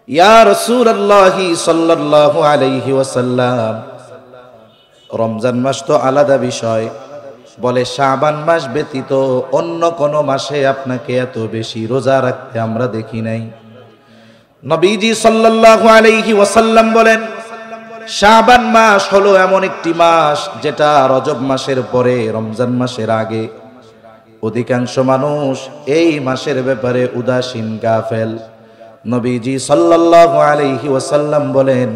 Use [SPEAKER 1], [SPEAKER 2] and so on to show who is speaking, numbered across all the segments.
[SPEAKER 1] ইয়া রাসূলুল্লাহ সাল্লাল্লাহু আলাইহি ওয়াসাল্লাম, রমজান মাস তো আলাদা বিষয়, বলে শাবান মাস ব্যতীত অন্য কোন মাসে আপনাকে এত বেশি রোজা রাখতে আমরা দেখি নাই। নবীজি সাল্লাল্লাহু আলাইহি ওয়াসাল্লাম বলেন, শাবান মাস হলো এমন একটি মাস যেটা রজব মাসের পরে, রমজান মাসের আগে। অধিকাংশ মানুষ এই মাসের ব্যাপারে উদাসীন, গাফেল। নবীজি সাল্লাল্লাহু আলাইহি ওয়াসাল্লাম বলেন,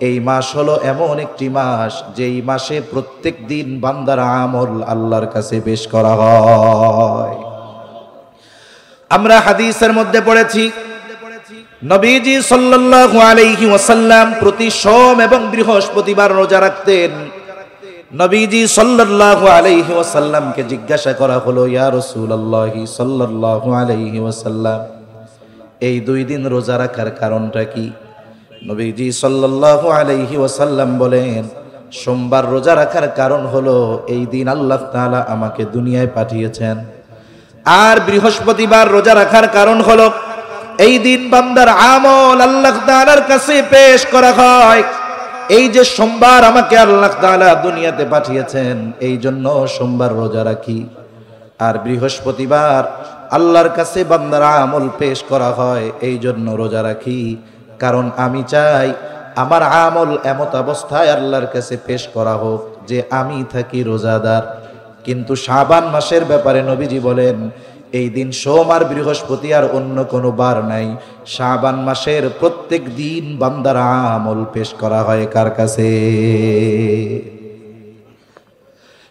[SPEAKER 1] এই মাস হলো এমন একটি মাস যেই মাসে প্রত্যেক দিন বান্দার আমল আল্লাহর কাছে পেশ করা হয়। আমরা হাদিসের মধ্যে পড়েছি, নবীজি সাল্লাল্লাহু আলাইহি ওয়াসাল্লাম প্রতি সোম এবং বৃহস্পতিবার রোজা রাখতেন। নবীজি সাল্লাল্লাহু আলাইহি ওয়াসাল্লামকে জিজ্ঞাসা করা হলো, ইয়া রাসূলুল্লাহ সাল্লাল্লাহু আলাইহি ওয়াসাল্লাম, এই দুই দিন রোজা রাখার কারণটা কি? নবীজি সাল্লাল্লাহু আলাইহি ওয়াসাল্লাম বলেন, সোমবার রোজা রাখার কারণ হলো এই দিন আল্লাহ তাআলা আমাকে দুনিয়ায় পাঠিয়েছেন। আর বৃহস্পতিবার রোজা রাখার কারণ হলো এই দিন বান্দার আমল আল্লাহ তাআলার কাছে পেশ করা হয়। এই যে সোমবার আমাকে আল্লাহ তাআলা দুনিয়াতে পাঠিয়েছেন, এই জন্য সোমবার রোজা রাখি। আর বৃহস্পতিবার আল্লাহর কাছে বান্দার আমল পেশ করা হয়, এই জন্য রোজা রাখি। কারণ আমি চাই আমার আমল এমত অবস্থায় আল্লাহর কাছে পেশ করা হোক যে আমি থাকি রোজাদার। কিন্তু শাবান মাসের ব্যাপারে নবীজি বলেন, এই দিন সোম আর বৃহস্পতি আর অন্য কোনো বার নাই। শাবান মাসের প্রত্যেক দিন বান্দার আমল পেশ করা হয় কার কাছে?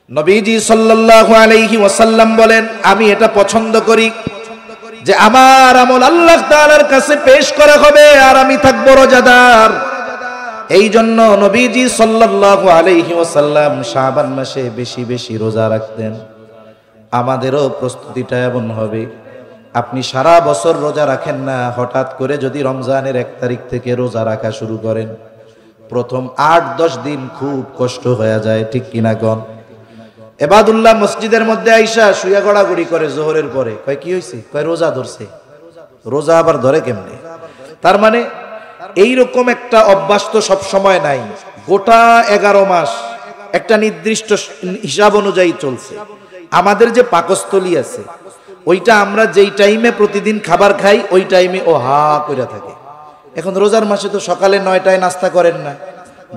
[SPEAKER 1] নবীজি সাল্লাল্লাহু আলাইহি ওয়াসাল্লাম বলেন, আমি এটা পছন্দ করি যে আমার আমল আল্লাহ তাআলার কাছে পেশ করা হবে আর আমি থাকবো রোজাদার। এই জন্য নবীজি সাল্লাল্লাহু আলাইহি ওয়াসাল্লাম শাবান মাসে বেশি বেশি রোজা রাখতেন। আমাদেরও প্রস্তুতিটা এমন হবে, আপনি সারা বছর রোজা রাখেন না, হঠাৎ করে যদি রমজানের 1 তারিখ থেকে রোজা রাখা শুরু করেন, প্রথম 8-10 দিন খুব কষ্ট হয়ে যায়, ঠিক কিনা গণ? এবাদুল্লাহ মসজিদের মধ্যে আইসা শুয়া গড়াগড়ি করে জোহরের পরে, কয় কি হয়েছে? কয় রোজা ধরছে। রোজা আবার ধরে কেমনে? তার মানে এইরকম একটা অভ্যাস তো সব সময় নাই, গোটা 11 মাস একটা নির্দিষ্ট হিসাব অনুযায়ী চলছে। আমাদের যে পাকস্থলী আছে, ওইটা আমরা যেই টাইমে প্রতিদিন খাবার খাই ওই টাইমে ও হা করে থাকে। এখন রোজার মাসে তো সকালে 9টায় নাস্তা করেন না,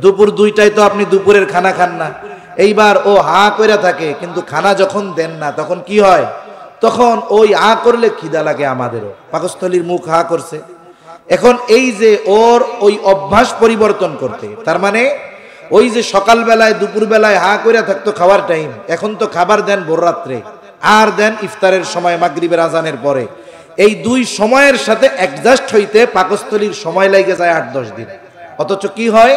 [SPEAKER 1] দুপুর 2টায় তো আপনি দুপুরের খানা খান না। এইবার ও হা করে থাকে, কিন্তু খানা যখন দেন না তখন কি হয়? তখন ওই হা করলে খিদা লাগে আমাদেরও, পাকস্থলীর মুখ হা করছে। এখন এই যে ওর ওই অভ্যাস পরিবর্তন করতে, তার মানে ওই যে সকালবেলায় দুপুরবেলায় হা করে থাকতো খাওয়ার টাইম, এখন তো খাবার দেন ভোর রাত্রে আর দেন ইফতারের সময় মাগরিবের আজানের পরে। এই দুই সময়ের সাথে অ্যাডজাস্ট হইতে পাকস্থলীর সময় লাগে যায় 8-10 দিন। অথচ কি হয়,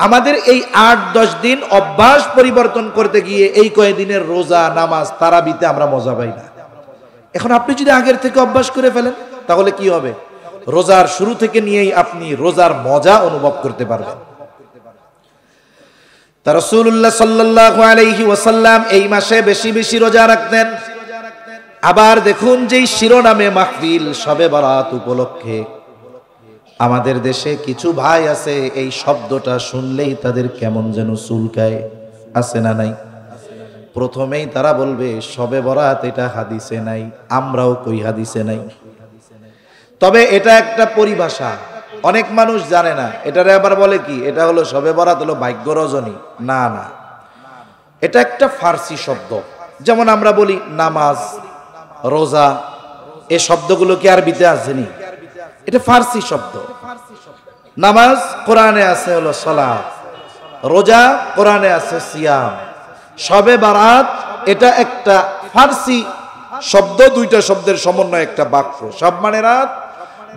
[SPEAKER 1] আমাদের এই 8-10 দিন অভ্যাস পরিবর্তন করতে গিয়ে এই কয়েকদিনের রোজা, নামাজ, তারাবিতে আমরা মজা পাই না। এখন আপনি যদি আগের থেকে অভ্যাস করে ফেলেন তাহলে কি হবে? রোজার শুরু থেকে নিয়েই আপনি রোজার মজা অনুভব করতে পারবেন। তা রাসূলুল্লাহ সাল্লাল্লাহু আলাইহি ওয়াসাল্লাম এই মাসে বেশি বেশি রোজা রাখতেন। আবার দেখুন, যেই শিরোনামে মাহফিল শবে বরাত উপলক্ষে, আমাদের দেশে কিছু ভাই আছে এই শব্দটা শুনলেই তাদের কেমন যেন চুলকায়, আছে না নাই? প্রথমেই তারা বলবে শবে বরাত এটা হাদিসে নাই, আমরাও কই হাদিসে নাই। তবে এটা একটা পরিভাষা, অনেক মানুষ জানে না। এটারে আবার বলে কি, এটা হলো শবে বরাত হলো ভাগ্য রজনী। না না, এটা একটা ফার্সি শব্দ। যেমন আমরা বলি নামাজ, রোজা, এই শব্দগুলো কি আরবিতে আসেনি? এটা ফার্সি শব্দ। নামাজ কোরআনে আছে হলো সালাত, রোজা কোরআনে আছে সিয়াম। শবে বরাত এটা একটা ফার্সি শব্দ, দুইটা শব্দের সমন্বয় একটা বাক্য। সব মানে রাত,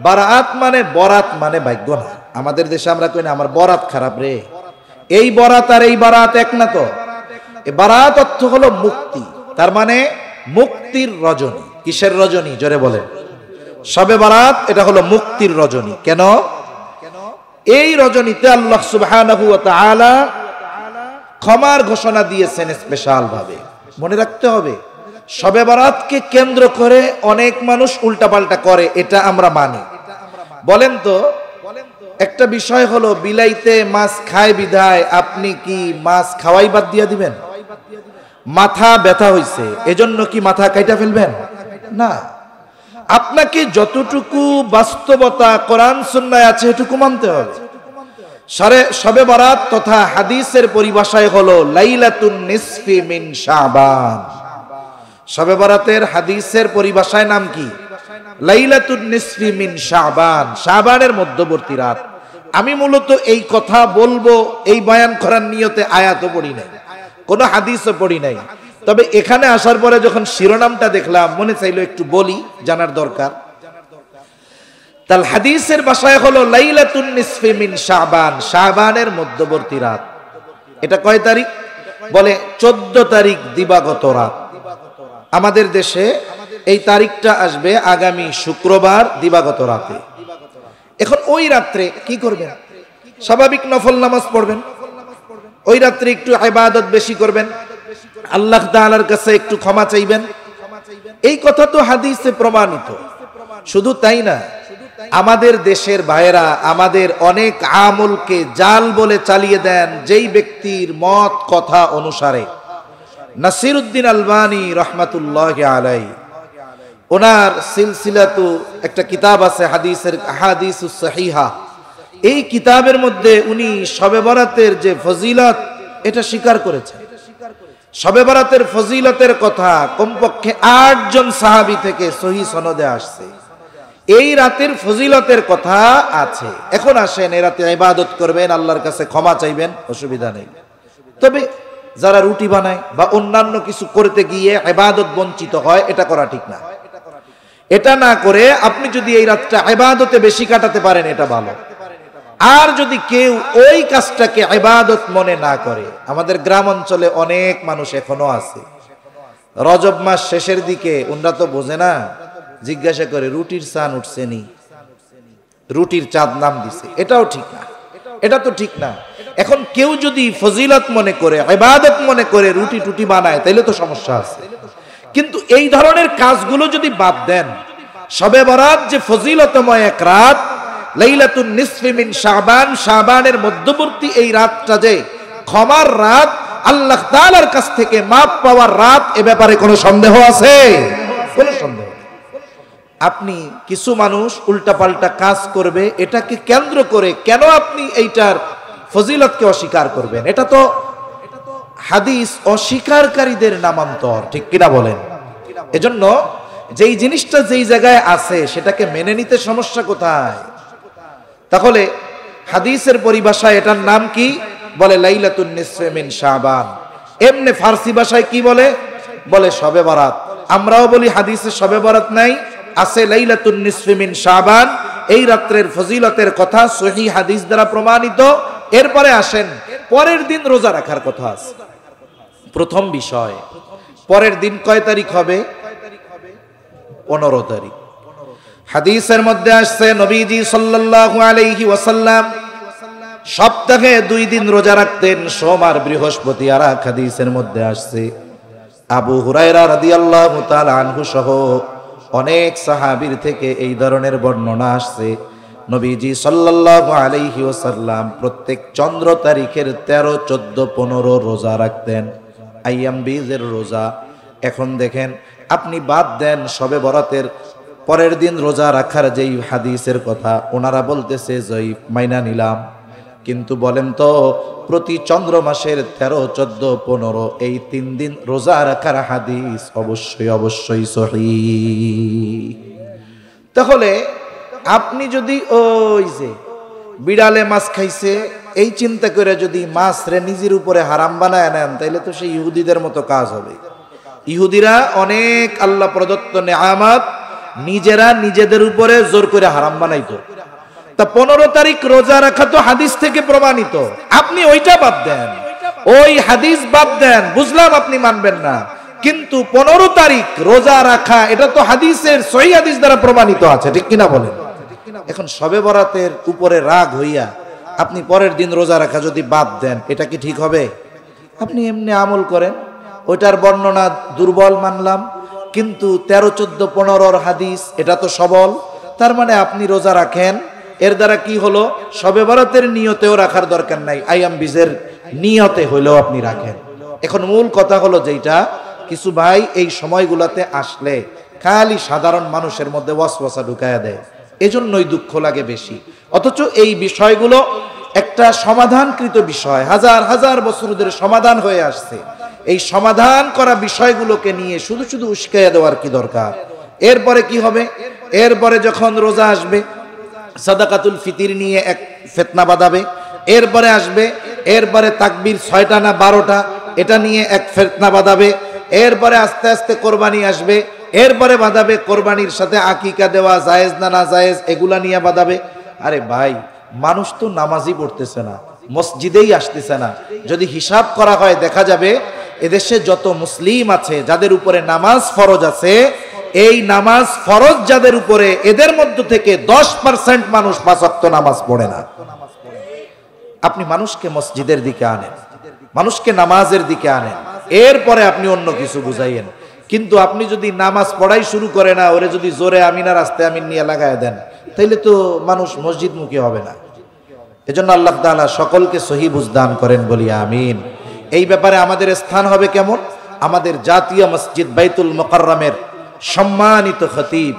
[SPEAKER 1] বারাত মানে বরাত মানে ভাগ্য না। আমাদের দেশে আমরা কই না আমার বরাত খারাপ রে, এই বরাত আর এই বারাত এক না তো। এই বারাত অর্থ হলো মুক্তি, তার মানে মুক্তির রজনী। কিসের রজনী জোরে বলেন? শবে বরাত এটা হলো মুক্তির রজনী। কেন? এই রজনীতে আল্লাহ সুবহানাহু ওয়া তাআলা ক্ষমার ঘোষণা দিয়েছেন স্পেশাল ভাবে। মনে রাখতে হবে, শবে বরাতকে কেন্দ্র করে অনেক মানুষ উল্টাপাল্টা করে, এটা আমরা মানি। বলেন তো, একটা বিষয় হলো বিলাইতে মাছ খায় বিধায় আপনি কি মাছ খাওয়াই বাদ দিয়া দিবেন? মাথা ব্যথা হইছে এজন্য কি মাথা কাইটা ফেলবেন? না, আপনাকে যতটুকু বাস্তবতা কোরআন সুন্নায় আছে এটুকু মানতে হবে। শবে বরাত তথা হাদিসের পরিভাষায় হলো লাইলাতুন নিসফি মিন শাবান। শবে বরাতের হাদিসের পরিভাষায় নাম কি? লাইলাতুন নিসফি মিন শাবান, শাবানের মধ্যবর্তী রাত। আমি মূলত এই কথা বলবো এই বয়ান করার নিয়তে আয়াতও পড়ি নাই, কোনো হাদিসও পড়ি নাই। তবে এখানে আসার পরে যখন শিরোনামটা দেখলাম মনে চাইলো একটু বলি, জানার দরকার। তাল হাদিসের ভাষায় হলো লাইলাতুন নিসফি মিন শাবান, শাবানের মধ্যবর্তী রাত। এটা কয় তারিখ? বলে 14 তারিখ দিবাগত রাত। আমাদের দেশে এই তারিখটা আসবে আগামী শুক্রবার দিবাগত রাতে। এখন ওই রাত্রে কি করবেন? স্বাভাবিক নফল নামাজ পড়বেন, ওই রাত্রে একটু ইবাদত বেশি করবেন, আল্লাহ তাআলার কাছে একটু ক্ষমা চাইবেন। এই কথা তো হাদিসে প্রমাণিত। শুধু তাই না, আমাদের দেশের ভাইয়েরা আমাদের অনেক আমলকে জাল বলে চালিয়ে দেন যেই ব্যক্তির মত কথা অনুসারে। নাসিরউদ্দিন আলবানী রহমাতুল্লাহি আলাইহি, ওনার সিলসিলাতু একটা কিতাব আছে হাদিসের আহাদিসুস সহিহা, এই কিতাবের মধ্যে উনি শবে বরাতের যে ফজিলত এটা স্বীকার করেছেন। শবে বরাতের ফজিলতের কথা কমপক্ষে 8 জন সাহাবী থেকে সহিহ সনদে আসছে। এই রাতের ফজিলতের কথা আছে। এখন আসেন এই রাতে ইবাদত করবেন, আল্লাহর কাছে ক্ষমা চাইবেন, অসুবিধা নেই। তবে যারা রুটি বানায় বা অন্যান্য কিছু করতে গিয়ে ইবাদত বঞ্চিত হয়, এটা করা ঠিক না। এটা না করে আপনি যদি এই রাতটা ইবাদতে বেশি কাটাতে পারেন এটা ভালো। আর যদি কেউ ওই কাজটাকে ইবাদত মনে না করে, আমাদের গ্রাম অঞ্চলে অনেক মানুষ এখনো আছে, রজব মাস শেষের দিকে ওনরা তো বোঝে না, জিজ্ঞাসা করে রুটির চাঁদ উঠছে নি, রুটির চাঁদ নাম দিছে। এটাও ঠিক না, এটা তো ঠিক না। এখন কেউ যদি ফজিলত মনে করে ইবাদত মনে করে রুটি টুটি বানায় তাইলে তো সমস্যা আছে। কিন্তু এই ধরনের কাজগুলো যদি বাদ দেন, শবে বরাত যে ফজিলতময় এক রাত, লাইলাতুন নিসফি মিন শাবান, শাবানের মধ্যবর্তী এই রাতটা যে ক্ষমার রাত, আল্লাহ তাআলার কাছ থেকে মাপ পাওয়ার রাত, এ ব্যাপারে কোনো সন্দেহ আছে? কোনো সন্দেহ নেই। আপনি কিছু মানুষ উল্টাপাল্টা কাজ করবে, এটাকে কেন্দ্র করে কেন আপনি এইটার ফজিলতকে অস্বীকার করবেন? এটা তো হাদিস অস্বীকারীদের নামান্তর, ঠিক কিনা বলেন? এজন্য যেই জিনিসটা যেই জায়গায় আছে সেটাকে মেনে নিতে সমস্যা কোথায়? তাহলে হাদিসের পরিভাষায় এটার নাম কি? বলে লাইলাতুন নিসফি মিন শাবান। এমনি ফার্সি ভাষায় কি বলে? বলে শবে বরাত। আমরাও বলি হাদিসে শবে বরাত নাই, আছে লাইলাতুন নিসফি মিন শাবান। এই রাত্রের ফজিলতের কথা সহিহ হাদিস দ্বারা প্রমাণিত। এরপরে আসেন, পরের দিন রোজা রাখার কথা আছে। প্রথম বিষয়, পরের দিন কয় তারিখ হবে? 15 তারিখ। হাদিসের মধ্যে আসছে নবীজি সাল্লাল্লাহু আলাইহি ওয়াসাল্লাম সপ্তাহে 2 দিন রোজা রাখতেন, সোম আর বৃহস্পতি। আর এক হাদিসের মধ্যে আসছে আবু হুরায়রা রাদিয়াল্লাহু তাআলা আনহু সহ অনেক সাহাবীর থেকে এই ধরনের বর্ণনা আসছে, নবীজি সাল্লাল্লাহু আলাইহি ওয়াসাল্লাম প্রত্যেক চন্দ্র তারিখের 13, 14, 15 রোজা রাখতেন, আইয়াম বীজের রোজা। এখন দেখেন, আপনি বাদ দেন শবে বরাতের পরের দিন রোজা রাখার যেই হাদিসের কথা, ওনারা বলতেছে জয়ীফ, মাইনা নিলাম। কিন্তু বলেন তো, প্রতি চন্দ্র মাসের 13, 14, 15 এই 3 দিন রোজা রাখার হাদিস অবশ্যই সহিহ। তাহলে আপনি যদি ওই যে বিড়ালে মাছ খাইছে এই চিন্তা করে যদি মাছ রে নিজের উপরে হারাম বানায় নেন, তাইলে তো সেই ইহুদিদের মতো কাজ হবে। ইহুদিরা অনেক আল্লাহ প্রদত্ত নেয়ামত নিজেরা নিজেদের উপরে জোর করে হারাম বানাইতো। তা 15 তারিখ রোজা রাখা তো হাদিস থেকে প্রমাণিত, আপনি ওইটা বাদ দেন, ওই হাদিস বাদ দেন। বুঝলাম আপনি মানবেন না, কিন্তু 15 তারিখ রোজা রাখা এটা তো হাদিসের সহিহ হাদিস দ্বারা প্রমাণিত আছে, ঠিক কিনা বলেন? এখন শবে বরাতের উপরে রাগ হইয়া আপনি পরের দিন রোজা রাখা যদি বাদ দেন, এটা কি ঠিক হবে? আপনি এমনি আমল করেন, ওইটার বর্ণনা দুর্বল মানলাম, কিন্তু 13, 14, 15 হাদিস এটা তো সবল। তার মানে আপনি রোজা রাখেন, এর দ্বারা কি হলো, শবে বরাতের নিয়তেও রাখার দরকার নাই, আইয়াম বীজের নিয়তে হইলেও আপনি রাখেন। এখন মূল কথা হলো যেটা, কিছু ভাই এই সময়গুলোতে আসলে খালি সাধারণ মানুষের মধ্যে ওয়াসওয়াসা ঢুকায়া দেয়, এজন্যই দুঃখ লাগে বেশি। অথচ এই বিষয়গুলো একটা সমাধানকৃত বিষয়, হাজার হাজার বছর ধরে সমাধান হয়ে আসছে। এই সমাধান করা বিষয়গুলোকে নিয়ে শুধু শুধু উস্কাইয়া দেওয়ার কি দরকার? এরপরে কি হবে? এরপরে যখন রোজা আসবে, সাদাকাতুল ফিতির নিয়ে এক ফিতনা বাঁধাবে। এরপরে আসবে, এরপরে তাকবীর 6টা না 12টা, এটা নিয়ে এক ফিতনা বাঁধাবে। এরপরে আস্তে আস্তে কোরবানি আসবে, এরপরে বাঁধাবে কোরবানির সাথে আকিকা দেওয়া জায়েজ না না জায়েজ, এগুলা নিয়ে বাঁধাবে। আরে ভাই, মানুষ তো নামাজই পড়তেছে না, মসজিদেই আসতেছে না। যদি হিসাব করা হয় দেখা যাবে এদেশে যত মুসলিম আছে যাদের উপরে নামাজ ফরজ আছে, এই নামাজ ফরজ যাদের উপরে, এদের মধ্য থেকে 10% মানুষ 5 ওয়াক্ত নামাজ পড়ে না। আপনি মানুষকে মসজিদের দিকে আনেন, মানুষকে নামাজের দিকে আনেন, এরপরে আপনি অন্য কিছু বুঝাইয়েন। কিন্তু আপনি যদি নামাজ পড়াই শুরু করে না, ওরে যদি জোরে আমিনা রাস্তায় আমিন নিয়ে লাগায় দেন, তাইলে তো মানুষ মসজিদমুখী হবে না। এজন্য আল্লাহ তাআলা সকলকে সহি বুঝ দান করেন, বলি আমিন। এই ব্যাপারে আমাদের স্থান হবে কেমন? আমাদের জাতীয় মসজিদ বাইতুল মুকাররমের সম্মানিত খতিব,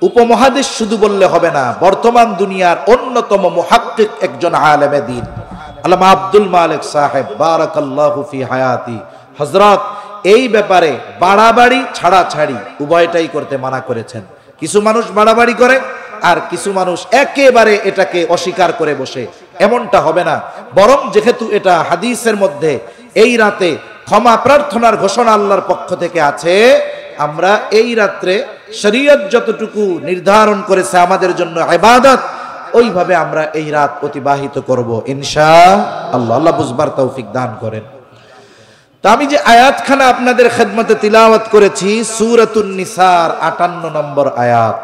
[SPEAKER 1] উপমহাদেশ শুধু বললে হবে না, বর্তমান দুনিয়ার অন্যতম মুহাক্কিক একজন আলেমে দ্বীন আল্লামা আব্দুল মালিক সাহেব বারাকাল্লাহু ফি হায়াতি হযরত এই ব্যাপারে বাড়াবাড়ি ছাড়াছাড়ি উভয়টাই করতে মানা করেছেন। কিছু মানুষ বাড়াবাড়ি করে, আর কিছু মানুষ একেবারে এটাকে অস্বীকার করে বসে। এমনটা হবে না, বরং যেহেতু এটা হাদিসের মধ্যে এই রাতে ক্ষমা প্রার্থনার ঘোষণা আল্লাহর পক্ষ থেকে আছে, আমরা এই রাত্রে শরীয়ত যতটুকু নির্ধারণ করেছে আমাদের জন্য ইবাদত, ওইভাবে আমরা এই রাত অতিবাহিত করব ইনশাআল্লাহ। আল্লাহ বুঝবার তৌফিক দান করেন। তা আমি যে আয়াতখানা আপনাদের খেদমতে তিলাওয়াত করেছি, সূরাতুন নিসার 58 নম্বর আয়াত।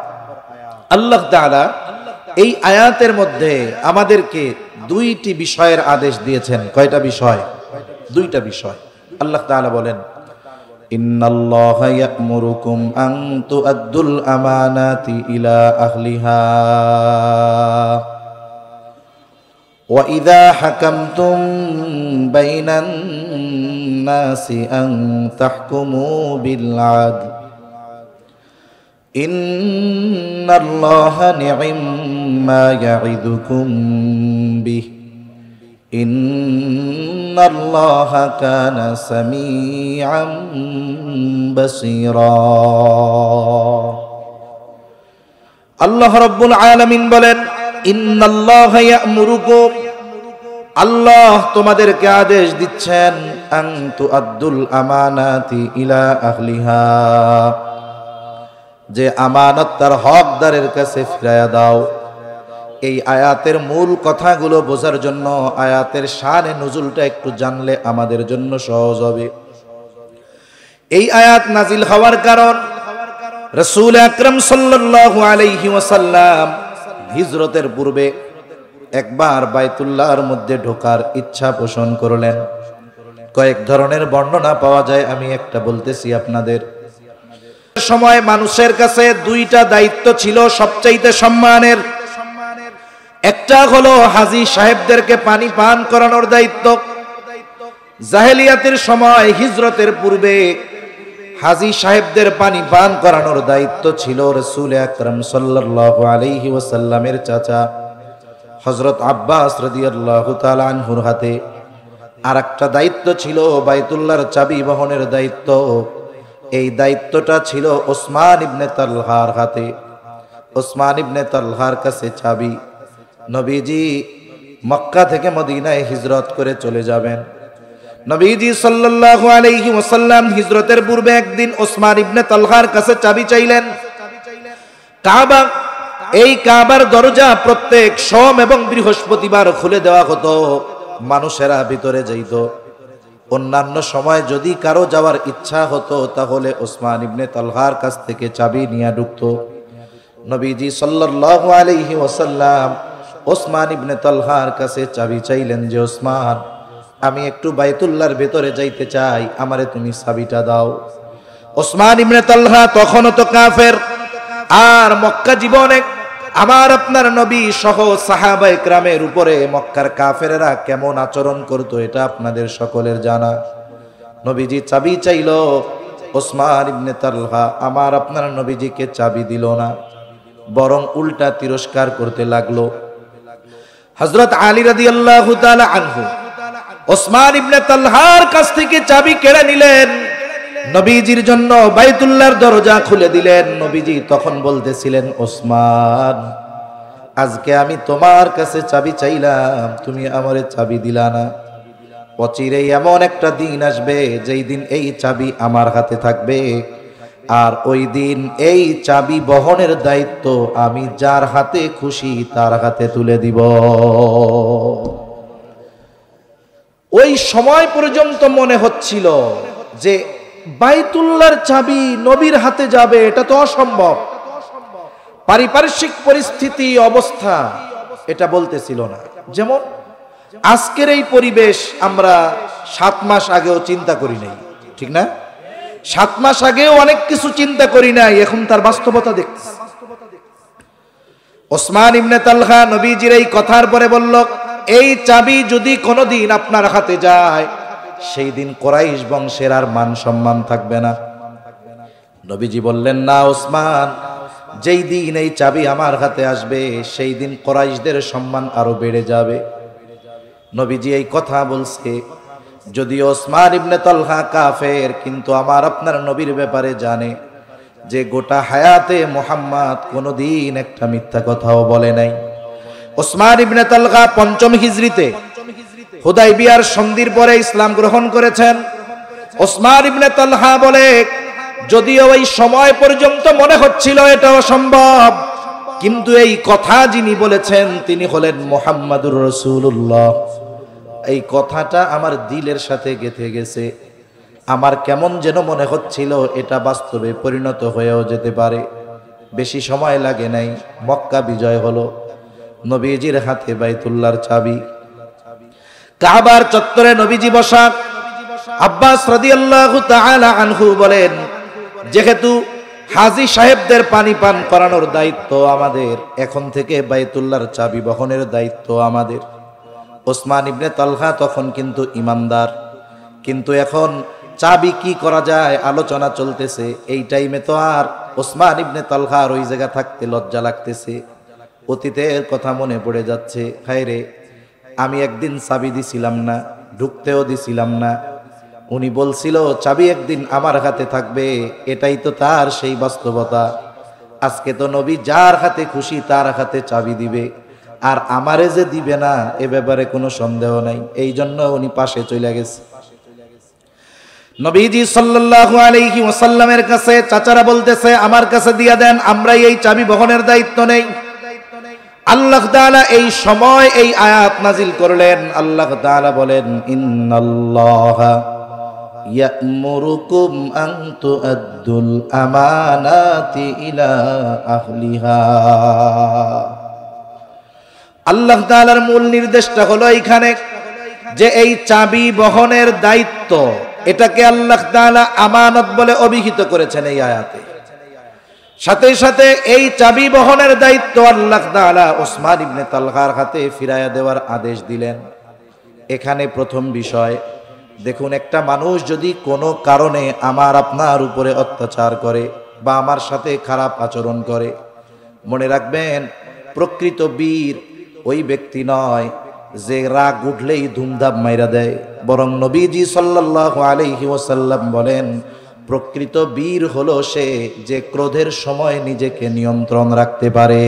[SPEAKER 1] আল্লাহ তাআলা এই আয়াতের মধ্যে আমাদেরকে 2টি বিষয়ের আদেশ দিয়েছেন। কয়টা বিষয়? 2টা বিষয়। আল্লাহ তাআলা বলেন, ইন্নাল্লাহা ইয়া'মুরুকুম আন তু'আদ্দুল আমানাতি ইলা আহলিহা ওয়া ইযা হাকামতুম বাইনান নাসি আন তাহকুমু বিল আদল ইন্নাল্লাহা নি'ম্মা ইয়া'iদুকুম বিহি ইন্নাল্লাহা কানা সামিআম বাসীরা। আল্লাহ রাব্বুল আলামিন বলেন, ইন্নাল্লাহা ইয়া'মুরুকুম, আল্লাহ তোমাদেরকে আদেশ দিচ্ছেন, আন তু'আদ্দুল আমানাতি ইলা আহলিহা, যে আমানত তার হকদারের কাছে ফিরায়া দাও। এই আয়াতের মূল কথাগুলো বোঝার জন্য আয়াতের শানে নুজুলটা একটু জানলে আমাদের জন্য সহজ হবে। এই আয়াত নাজিল হওয়ার কারণ, রাসূল আকরাম সাল্লাল্লাহু আলাইহি ওয়াসাল্লাম হিজরতের পূর্বে একবার বাইতুল্লাহর মধ্যে ঢোকার ইচ্ছা পোষণ করলেন। কয়েক ধরনের বর্ণনা পাওয়া যায়, আমি একটা বলতেছি আপনাদের। সময় মানুষের কাছে 2টা দায়িত্ব ছিল সবচাইতে সম্মানের। একটা হলো হাজী সাহেবদেরকে পানি পান করানোর দায়িত্ব। জাহেলিয়াতের সময় হিজরতের পূর্বে হাজী সাহেবদের পানি পান করানোর দায়িত্ব ছিল রাসূল আকরাম সাল্লাল্লাহু আলাইহি ওয়াসাল্লামের চাচা হযরত আব্বাস রাদিয়াল্লাহু তাআলা আনহুর হাতে। আর একটা দায়িত্ব ছিল বাইতুল্লাহর চাবি বহনের দায়িত্ব। এই দায়িত্বটা ছিল ওসমান ইবনে তালহার হাতে। ওসমান ইবনে তালহার কাছে চাবি। নবীজি মক্কা থেকে মদিনায় হিজরত করে চলে যাবেন। নবীজি সাল্লাল্লাহু আলাইহি ওয়াসাল্লাম হিজরতের পূর্বে একদিন ওসমান ইবনে তালহার কাছে চাবি চাইলেন। কাবা, এই কাবার দরজা প্রত্যেক সোম এবং বৃহস্পতিবার খুলে দেওয়া হতো, মানুষেরা ভিতরে যাইত। অন্যান্য সময় যদি কারো যাওয়ার ইচ্ছা হতো তাহলে ওসমান ইবনে তালহার কাছ থেকে চাবি নিয়ে ঢুকতো। নবীজি সাল্লাল্লাহু আলাইহি ওয়াসাল্লাম ওসমান ইবনে তালহার কাছে চাবি চাইলেন যে, ওসমান, আমি একটু বাইতুল্লাহর ভেতরে যাইতে চাই, আমারে তুমি চাবিটা দাও। ওসমান ইবনে তালহা তখনও তো কাফের, আর মক্কা জীবনে আমার আপনার নবী সহ সাহাবায়ে কেরামের উপরে মক্কার কাফেরেরা কেমন আচরণ করতো এটা আপনাদের সকলের জানা। নবীজি চাবি চাইলো, ওসমান ইবনে তালহা আমার আপনার নবীজিকে চাবি দিল না, বরং উল্টা তিরস্কার করতে লাগলো। হযরত আলী রাদিয়াল্লাহু তাআলা আনহু ওসমান ইবনে তালহার কাছ থেকে চাবি কেড়ে নিলেন, নবীজির জন্য বাইতুল্লাহর দরজা খুলে দিলেন। নবীজি তখন বলতেছিলেন, ওসমান আজকে আমি তোমার কাছে চাবি চাইলাম, তুমি আমারে চাবি দিলা না। অচিরেই এমন একটা দিন আসবে যেই দিন এই চাবি আমার হাতে থাকবে, আর ওই দিন এই চাবি বহনের দায়িত্ব আমি যার হাতে খুশি তার হাতে তুলে দিব। ওই সময় পর্যন্ত মনে হচ্ছিল যে বাইতুল্লাহর চাবি নবীর হাতে যাবে, এটা তো অসম্ভব। পারিপার্শ্বিক পরিস্থিতি অবস্থা এটা বলতেছিল না। যেমন আজকের এই পরিবেশ আমরা 7 মাস আগেও চিন্তা করি নাই, ঠিক না? 7 মাস আগেও অনেক কিছু চিন্তা করি নাই, এখন তার বাস্তবতা দেখতেছি। ওসমান ইবনে তালহা নবীজির এই কথার পরে বলল, এই চাবি যদি কোনোদিন আপনার হাতে যায়, সেই দিন কুরাইশ বংশের আর মান সম্মান থাকবে না। নবীজি বললেন, না ওসমান, যেই দিন এই চাবি আমার হাতে আসবে সেই দিন কুরাইশদের সম্মান আরো বেড়ে যাবে। নবীজি এই কথা বলছে, যদিও ওসমান ইবনে তালহা কাফের, কিন্তু আমার আপনার নবীর ব্যাপারে জানে যে গোটা হায়াতে মুহাম্মদ কোনোদিন একটা মিথ্যা কথাও বলে নাই। ওসমান ইবনে তালহা 5ম হিজরিতে হুদাইবিয়ার সন্ধির পরে ইসলাম গ্রহণ করেছেন। ওসমান ইবনে তালহা বলে, যদিও ওই সময় পর্যন্ত মনে হচ্ছিল এটা অসম্ভব, কিন্তু এই কথা যিনি বলেছেন তিনি হলেন মুহাম্মাদুর রাসূলুল্লাহ। এই কথাটা আমার দিলের সাথে গেঁথে গেছে। আমার কেমন যেন মনে হচ্ছিল এটা বাস্তবে পরিণত হয়েও যেতে পারে। বেশি সময় লাগে নাই, মক্কা বিজয় হলো। নবীজির হাতে বাইতুল্লাহর চাবি, কাবার চত্বরে নবীজি বসা। আব্বাস রাদিয়াল্লাহু তাআলা আনহু বলেন, যেহেতু হাজী সাহেবদের পানি পান করানোর দায়িত্ব আমাদের, এখন থেকে বাইতুল্লাহর চাবি বহনের দায়িত্ব আমাদের। ওসমান ইবনে তালহা তখন কিন্তু ইমানদার, কিন্তু এখন চাবি কি করা যায় আলোচনা চলতেছে। এই টাইমে তো আর ওসমান ইবনে তালহার ওই জায়গা থাকতে লজ্জা লাগতেছে, অতীতের কথা মনে পড়ে যাচ্ছে। হায় রে, আমি একদিন চাবি দিছিলাম না, ঢুকতেও দিছিলাম না। উনি বলছিল চাবি একদিন আমার হাতে থাকবে, এটাই তো তার সেই বাস্তবতা। আজকে তো নবী যার হাতে খুশি তার হাতে চাবি দিবে, আর আমারে যে দিবে না এ ব্যাপারে কোনো সন্দেহ নাই। এই জন্য উনি পাশে চলে গেছে। নবীজি সাল্লাল্লাহু আলাইহি ওয়াসাল্লামের কাছে চাচারা বলতেছে, আমার কাছে দিয়া দেন, আমরা এই চাবি বহনের দায়িত্ব নেই। আল্লাহ তাআলা এই সময় এই আয়াত নাজিল করলেন। আল্লাহ তাআলা বলেন, ইন্নাল্লাহা ইয়া'মুরুকুম আন তুআদ্দুল আমানাতি ইলা আহলিহা। আল্লাহ তাআলার মূল নির্দেশটা হলো এইখানে যে এই চাবি বহনের দায়িত্ব, এটাকে আল্লাহ তাআলা আমানত বলে অভিহিত করেছেন এই আয়াতে। সাথে সাথে এই চাবি বহনের দায়িত্ব আল্লাহ তাআলা ওসমান ইবনে তালহার হাতে ফিরাইয়া দেওয়ার আদেশ দিলেন। এখানে প্রথম বিষয় দেখুন, একটা মানুষ যদি কোনো কারণে আমার আপনার উপরে অত্যাচার করে বা আমার সাথে খারাপ আচরণ করে, মনে রাখবেন প্রকৃত বীর ওই ব্যক্তি নয় যে রাগ উঠলেই ধুমধাম মাইরা দেয়, বরং নবীজি সাল্লাল্লাহু আলাইহি ওয়াসাল্লাম বলেন, প্রকৃত বীর হলো সে যে ক্রোধের সময় নিজেকে নিয়ন্ত্রণ রাখতে পারে।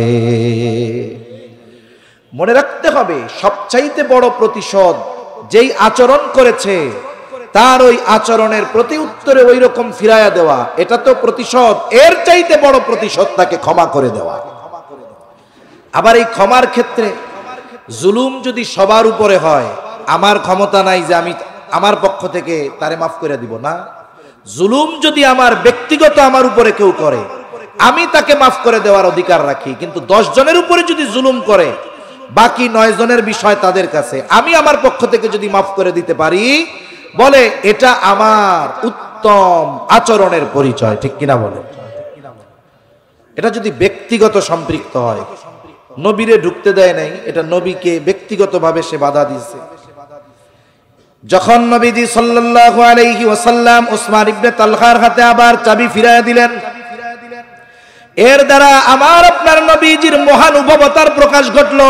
[SPEAKER 1] মনে রাখতে হবে, সবচাইতে বড় প্রতিশোধ যেই আচরণ করেছে তার ওই আচরণের প্রতি উত্তরে ওই রকম ফিরাইয়া দেওয়া, এটা তো প্রতিশোধ। এর চাইতে বড় প্রতিশোধ তাকে ক্ষমা করে দেওয়া। আবার এই ক্ষমার ক্ষেত্রে জুলুম যদি সবার উপরে হয়, আমার ক্ষমতা নাই যে আমি আমার পক্ষ থেকে তারে মাফ করে দিব না। জুলুম যদি আমার ব্যক্তিগত আমার উপরে কেউ করে, আমি তাকে মাফ করে দেওয়ার অধিকার রাখি। কিন্তু 10 জনের উপরে যদি জুলুম করে, বাকি 9 জনের বিষয় তাদের কাছে, আমি আমার পক্ষ থেকে যদি মাফ করে দিতে পারি, বলে এটা আমার উত্তম আচরণের পরিচয়। ঠিক কিনা বলে? এটা যদি ব্যক্তিগত সম্পৃক্ত হয়, নবীরে ঢুকতে দেয় নাই, এটা নবীকে ব্যক্তিগতভাবে সে বাধা দিয়েছে। যখন নবীজি সাল্লাল্লাহু আলাইহি ওয়াসাল্লাম উসমান ইবনে তালহার হাতে আবার চাবি ফিরাইয়া দিলেন, এর দ্বারা আমার আপনার নবীজির মহানুভবতার প্রকাশ ঘটলো।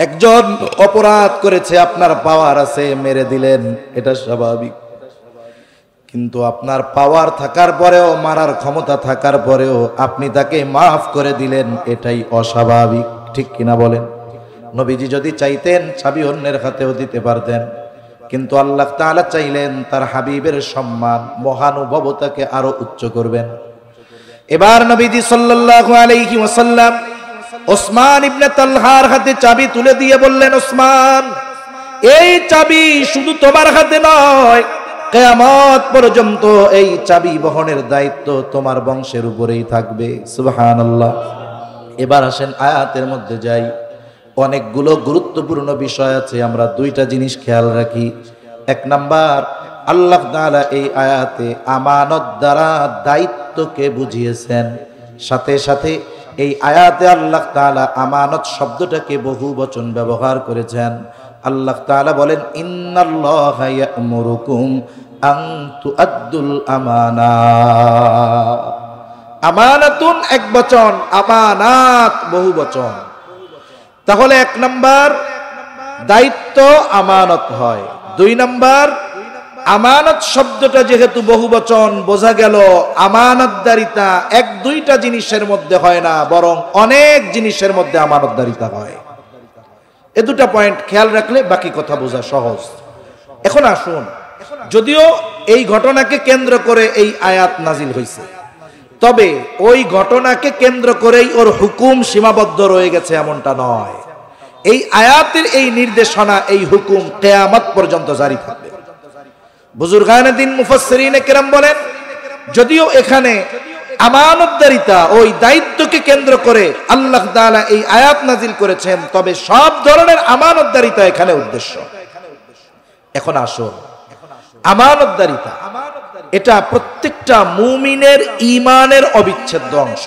[SPEAKER 1] একজন অপরাধ করেছে, আপনার পাওয়ার আছে, মেরে দিলেন, এটা স্বাভাবিক। কিন্তু আপনার পাওয়ার থাকার পরেও, মারার ক্ষমতা থাকার পরেও আপনি তাকে মাফ করে দিলেন, এটাই অস্বাভাবিক। ঠিক কিনা বলেন? নবীজি যদি চাইতেন চাবি অন্যের হাতেও দিতে পারতেন, কিন্তু আল্লাহ তাআলা চাইলেন তার হাবিবের সম্মান, মহানুভবতাকে আরো উচ্চ করবেন। এবার নবীজি সাল্লাল্লাহু আলাইহি ওয়াসাল্লাম ওসমান ইবনে তালহার হাতে চাবি তুলে দিয়ে বললেন, ওসমান, এই চাবি শুধু তোমার হাতে নয়, কিয়ামত পর্যন্ত এই চাবি বহনের দায়িত্ব তোমার বংশের উপরেই থাকবে। সুবহানাল্লাহ। এবার আসেন আয়াতের মধ্যে যাই। অনেকগুলো গুরুত্বপূর্ণ বিষয় আছে, আমরা দুইটা জিনিস খেয়াল রাখি। এক নাম্বার, আল্লাহ তাআলা এই আয়াতে আমানত দ্বারা দায়িত্বকে বুঝিয়েছেন। সাথে সাথে এই আয়াতে আল্লাহ তাআলা আমানত শব্দটাকে বহু বচন ব্যবহার করেছেন। আল্লাহ তাআলা বলেন, ইন্নাল্লাহা ইয়া'মুরুকুম আন তুআদ্দুল আমানাত। আমানাতুন এক বচন, আমানাত বহু বচন। তাহলে এক নাম্বার, দায়িত্ব আমানত হয়। দুই নাম্বার, আমানত শব্দটা যেহেতু বহু বচন, বোঝা গেল আমানতদারিতা এক দুইটা জিনিসের মধ্যে হয় না, বরং অনেক জিনিসের মধ্যে আমানতদারিতা হয়। এ দুটা পয়েন্ট খেয়াল রাখলে বাকি কথা বোঝা সহজ। এখন আসুন, যদিও এই ঘটনাকে কেন্দ্র করে এই আয়াত নাজিল হয়েছে, তবে ওই ঘটনাকে কেন্দ্র করেই ওর হুকুম সীমাবদ্ধ রয়ে গেছে এমনটা নয়। এই আয়াতের এই নির্দেশনা, এই হুকুম কিয়ামত পর্যন্ত জারি থাকবে। বুজুর্গানে দ্বীন মুফাসসিরিনে কেরাম বলেন, যদিও এখানে আমানতদারিতা ওই দায়িত্বকে কেন্দ্র করে আল্লাহ তাআলা এই আয়াত নাজিল করেছেন, তবে সব ধরনের আমানতদারিতা এখানে উদ্দেশ্য। এখন আসুন, আমানতদারিতা এটা প্রত্যেকটা মুমিনের ঈমানের অবিচ্ছেদ্য অংশ।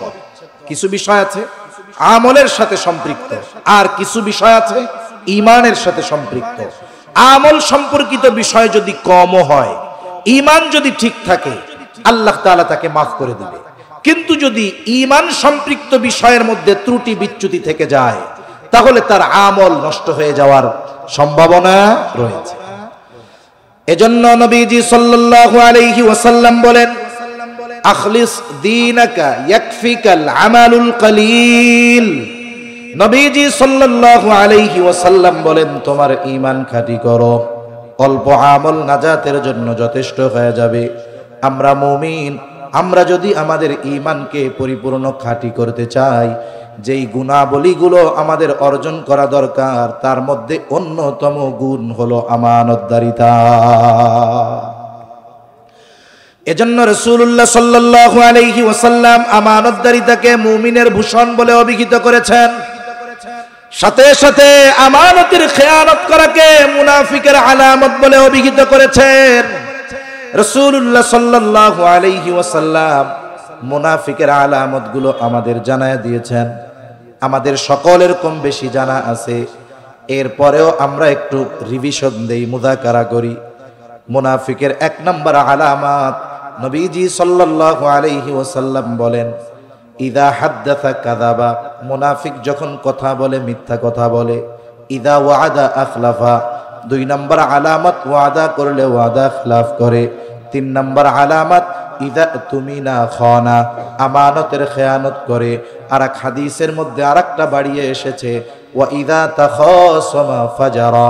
[SPEAKER 1] কিছু বিষয় আছে আমলের সাথে সম্পৃক্ত, আর কিছু বিষয় আছে ঈমানের সাথে সম্পৃক্ত। আমল সম্পর্কিত বিষয় যদি কমও হয়, ঈমান যদি ঠিক থাকে, আল্লাহ তাআলা তাকে মাফ করে দিবে। কিন্তু যদি ঈমান সম্পৃক্ত বিষয়ের মধ্যে ত্রুটি বিচ্যুতি থেকে যায়, তাহলে তার আমল নষ্ট হয়ে যাওয়ার সম্ভাবনা রয়েছে। এজন্য নবীজি সাল্লাল্লাহু আলাইহি ওয়াসাল্লাম বলেন, আখলিস দীনাকা ইয়াকফিকাল আমালুল কলিল। নবীজি সাল্লাল্লাহু আলাইহি ওয়াসাল্লাম বলেন, তোমার ঈমান খাঁটি করো, অল্প আমল নাজাতের জন্য যথেষ্ট হয়ে যাবে। আমরা মুমিন, আমরা যদি আমাদের ঈমানকে পরিপূর্ণ খাঁটি করতে চাই, যেই গুণাবলীগুলো আমাদের অর্জন করা দরকার, তার মধ্যে অন্যতম গুণ হলো আমানতদারিতা। এজন্য রাসূলুল্লাহ সাল্লাল্লাহু আলাইহি ওয়াসাল্লাম আমানতদারিতাকে মুমিনের ভূষণ বলে অভিহিত করেছেন। সাথে সাথে আমানতের খেয়ানত করাকে মুনাফিকের আলামত বলে অভিহিত করেছেন। রাসূলুল্লাহ সাল্লাল্লাহু আলাইহি ওয়াসাল্লাম মুনাফিকের আলামতগুলো আমাদের জানায় দিয়েছেন। আমাদের সকলের কম বেশি জানা আছে, এরপরেও আমরা একটু রিভিশন দেই, মুযাকারা করি। মুনাফিকের এক নম্বর আলামত, নবীজি সাল্লাল্লাহু আলাইহি ওয়াসাল্লাম বলেন, ইদা হাদ্দাসা কাযাবা। মুনাফিক যখন কথা বলে মিথ্যা কথা বলে। ইদা ওয়াদা আখলাফা। দুই নম্বর আলামত, ওয়াদা করলে ওয়াদা খিলাফ করে। তিন নম্বর আলামত, ইদা তুমিনা খানা, আমানতের খেয়ানত করে। আর এক হাদিসের মধ্যে আরেকটা বাড়িয়ে এসেছে, ওয়া ইদা তাখাসামা ফাজারা।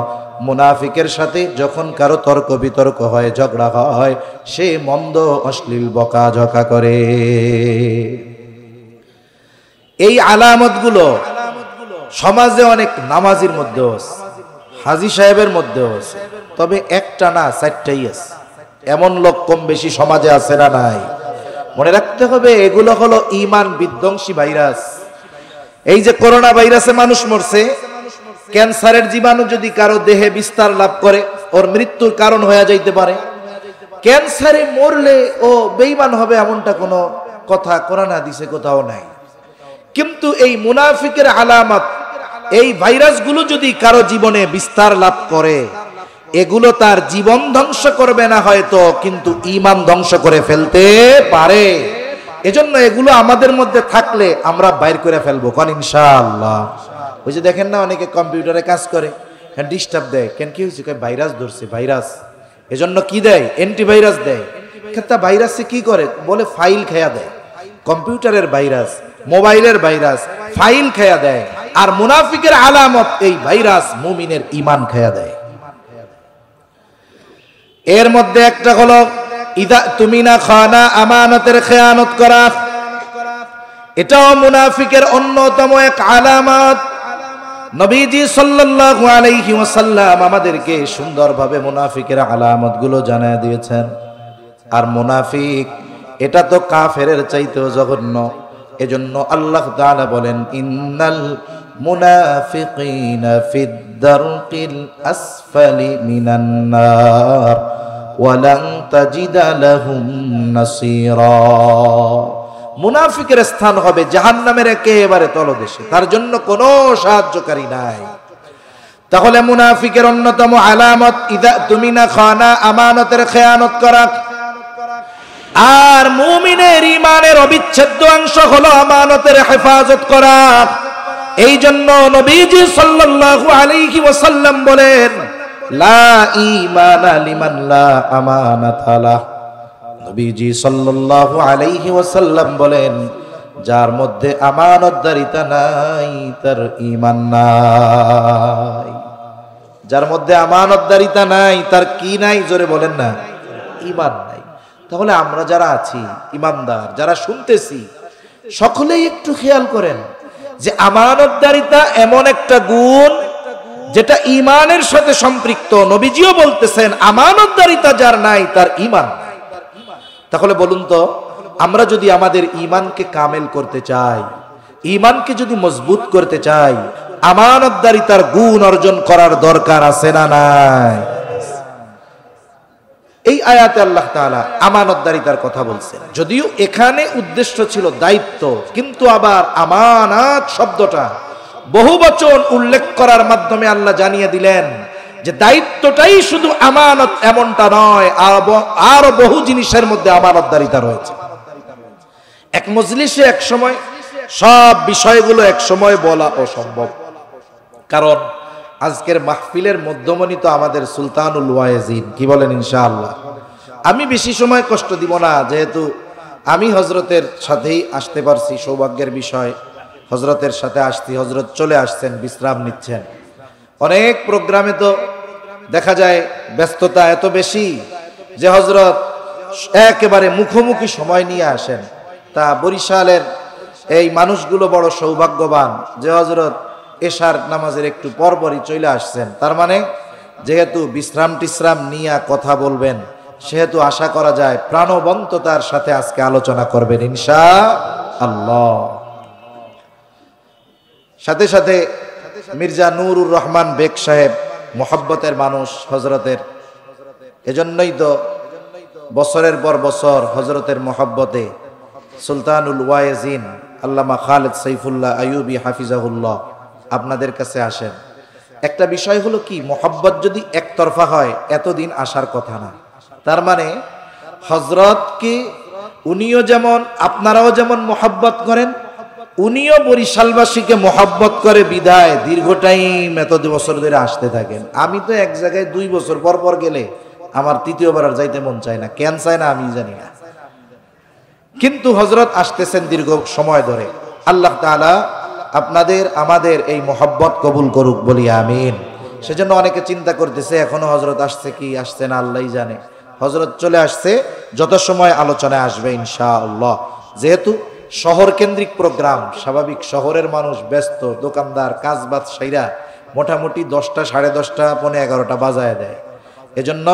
[SPEAKER 1] মুনাফিকের সাথে যখন কারো তর্ক বিতর্ক হয়, ঝগড়া হয়, সে মন্দ অশ্লীল বকাঝকা করে। এই আলামতগুলো সমাজে অনেক নামাজির মধ্যেও আছে, হাজী সাহেবের মধ্যেও আছে, তবে একটা না, চারটাই আছে। এমন লোক কম বেশি সমাজে আছে না নাই? মনে রাখতে হবে, এগুলো হলো ঈমান বিধ্বংসী ভাইরাস। এই যে করোনা ভাইরাসে মানুষ মরছে, ক্যান্সারের জীবাণু যদি কারো দেহে বিস্তার লাভ করে, ওর মৃত্যুর কারণ হয়ে যাইতে পারে। ক্যান্সারে মরলে ও বেঈমান হবে এমনটা কোনো কথা কোরআন হাদিসে কোথাও নাই। কিন্তু এই মুনাফিকের আলামত, এই ভাইরাসগুলো যদি কারো জীবনে বিস্তার লাভ করে, এগুলো তার জীবন ধ্বংস করবে না হয়তো, কিন্তু ঈমান ধ্বংস করে ফেলতে পারে। এজন্য এগুলো আমাদের মধ্যে থাকলে আমরা বাইর করে ফেলবো, কোন ইনশাআল্লাহ। ওই যে দেখেন না, অনেকে কম্পিউটারে কাজ করে, হ্যাঁ ডিস্টার্ব দেয়, কেন কি হয়েছে, ভাইরাস ধরছে, ভাইরাস। এজন্য কি দেয়, অ্যান্টিভাইরাস দেয়। তা ভাইরাসে কি করে, বলে ফাইল খেয়া দেয়। কম্পিউটারের ভাইরাস, মোবাইলের ভাইরাস, ফাইল খেয়া দেয়। আর মুনাফিকের আলামত এই ভাইরাস মুমিনের ঈমান খেয়া দেয়। এর মধ্যে একটা হলো ইদা তুমিনা খানা, আমানতের খেয়ানত করা। এটাও মুনাফিকের অন্যতম এক আলামত। নবীজি সাল্লাল্লাহু আলাইহি ওয়াসাল্লাম আমাদেরকে সুন্দরভাবে মুনাফিকের আলামতগুলো জানায় দিয়েছেন। আর মুনাফিক এটা তো কাফেরের চাইতেও জঘন্য। এজন্য আল্লাহ তাআলা বলেন, ইন্নাল মুনাফিকিনা ফিদ দারকিল আসফালি মিনান নার ওয়া লান তাজিদা লাহুম নাসীরা। মুনাফিকের স্থান হবে জাহান্নামের একেবারে তলদেশে, তার জন্য কোনো সাহায্যকারী নাই। তাহলে মুনাফিকের অন্যতম আলামত ইদা তুমিনা খানা, আমানতের খেয়ানত করা। আর মুমিনের ঈমানের অবিচ্ছেদ্য অংশ হলো আমানতের হেফাজত করা। এই জন্য নবীজি সাল্লাল্লাহু আলাইহি ওয়াসাল্লাম বলেন, লা ঈমানা লিমান লা আমানাতা লাহ। নবীজি সাল্লাল্লাহু আলাইহি ওয়াসাল্লাম বলেন, যার মধ্যে আমানতদারিতা নাই তার ঈমান নাই। যার মধ্যে আমানতদারিতা নাই তার কি নাই, জোরে বলেন না, ঈমান নাই। তাহলে আমরা যারা আছি ঈমানদার, যারা শুনতেছি, সকলেই একটু খেয়াল করেন যে আমানতদারিতা এমন একটা গুণ যেটা ঈমানের সাথে সম্পৃক্ত। নবীজিও বলতেছেন আমানতদারিতা যার নাই তার ঈমান নাই। তাহলে বলুন তো, আমরা যদি আমাদের ঈমানকে কামেল করতে চাই, ঈমানকে যদি মজবুত করতে চাই, আমানতদারিতার গুণ অর্জন করার দরকার আছে না নাই? এই আয়াতে আল্লাহ তাআলা আমানতদারিতার কথা বলছেন। যদিও এখানে উদ্দেশ্য ছিল দায়িত্ব, কিন্তু আবার আমানাত শব্দটা বহুবচন উল্লেখ করার মাধ্যমে আল্লাহ জানিয়ে দিলেন যে দায়িত্বটাই শুধু আমানত এমনটা নয়, আরো বহু জিনিসের মধ্যে আমানতদারিতা রয়েছে। এক মজলিসে এক সময় সব বিষয়গুলো এক সময় বলা অসম্ভব, কারণ আজকের মাহফিলের মধ্যমণি তো আমাদের সুলতানুল ওয়াইজিন, কি বলেন ইনশাআল্লাহ। আমি বেশি সময় কষ্ট দিব না, যেহেতু আমি হজরতের সাথেই আসতে পারছি, সৌভাগ্যের বিষয়। হজরতের সাথে আসছি, হজরত চলে আসছেন, বিশ্রাম নিচ্ছেন। অনেক প্রোগ্রামে তো দেখা যায় ব্যস্ততা এত বেশি যে হজরত একেবারে মুখোমুখি সময় নিয়ে আসেন। তা বরিশালের এই মানুষগুলো বড় সৌভাগ্যবান যে হজরত এশার নামাজের একটু পরপরই চলে আসছেন। তার মানে যেহেতু বিশ্রাম টিশ্রাম নিয়ে কথা বলবেন, সেহেতু আশা করা যায় প্রাণবন্ততার সাথে আজকে আলোচনা করবেন ইনশাআল্লাহ। সাথে সাথে মির্জা নুরুর রহমান বেগ সাহেব মোহাব্বতের মানুষ হজরতের, এজন্যই তো বছরের পর বছর হজরতের মোহাব্বতে সুলতানুল ওয়াইজিন আল্লামা খালেদ সাইফুল্লাহ আইয়ুবী হাফিজাহুল্লাহ আপনাদের কাছে আসেন। একটা বিষয় হলো কি, মোহাব্বত যদি একতরফা হয় এতদিন আসার কথা না। তার মানে হজরতকে উনিও যেমন, আপনারাও যেমন মোহাব্বত করেন, উনিও বরিশালবাসীকে মোহাব্বত করে বিদায় দীর্ঘ টাইম এত বছর ধরে আসতে থাকেন। আমি তো এক জায়গায় 2 বছর পর পর গেলে আমার তৃতীয়বার আর যাইতে মন চায় না, কেন চায় না আমি জানি না, কিন্তু হজরত আসতেছেন দীর্ঘ সময় ধরে। আল্লাহ তাআলা আপনাদের আমাদের এই মোহাব্বত কবুল করুক, বলি আমিন। সেজন্য অনেকে চিন্তা করতেছে এখনো হজরত আসছে কি আসছে না আল্লাহই জানে। হজরত চলে আসছে, যত সময় আলোচনায় আসবে ইনশাআল্লাহ। যেহেতু শহর কেন্দ্রিক প্রোগ্রাম, স্বাভাবিক শহরের মানুষ ব্যস্ত, দোকানদার কাজবাজ সাইরা মোটামুটি 10টা, 10:30, 11:30 বাজায় দেয়। এজন্য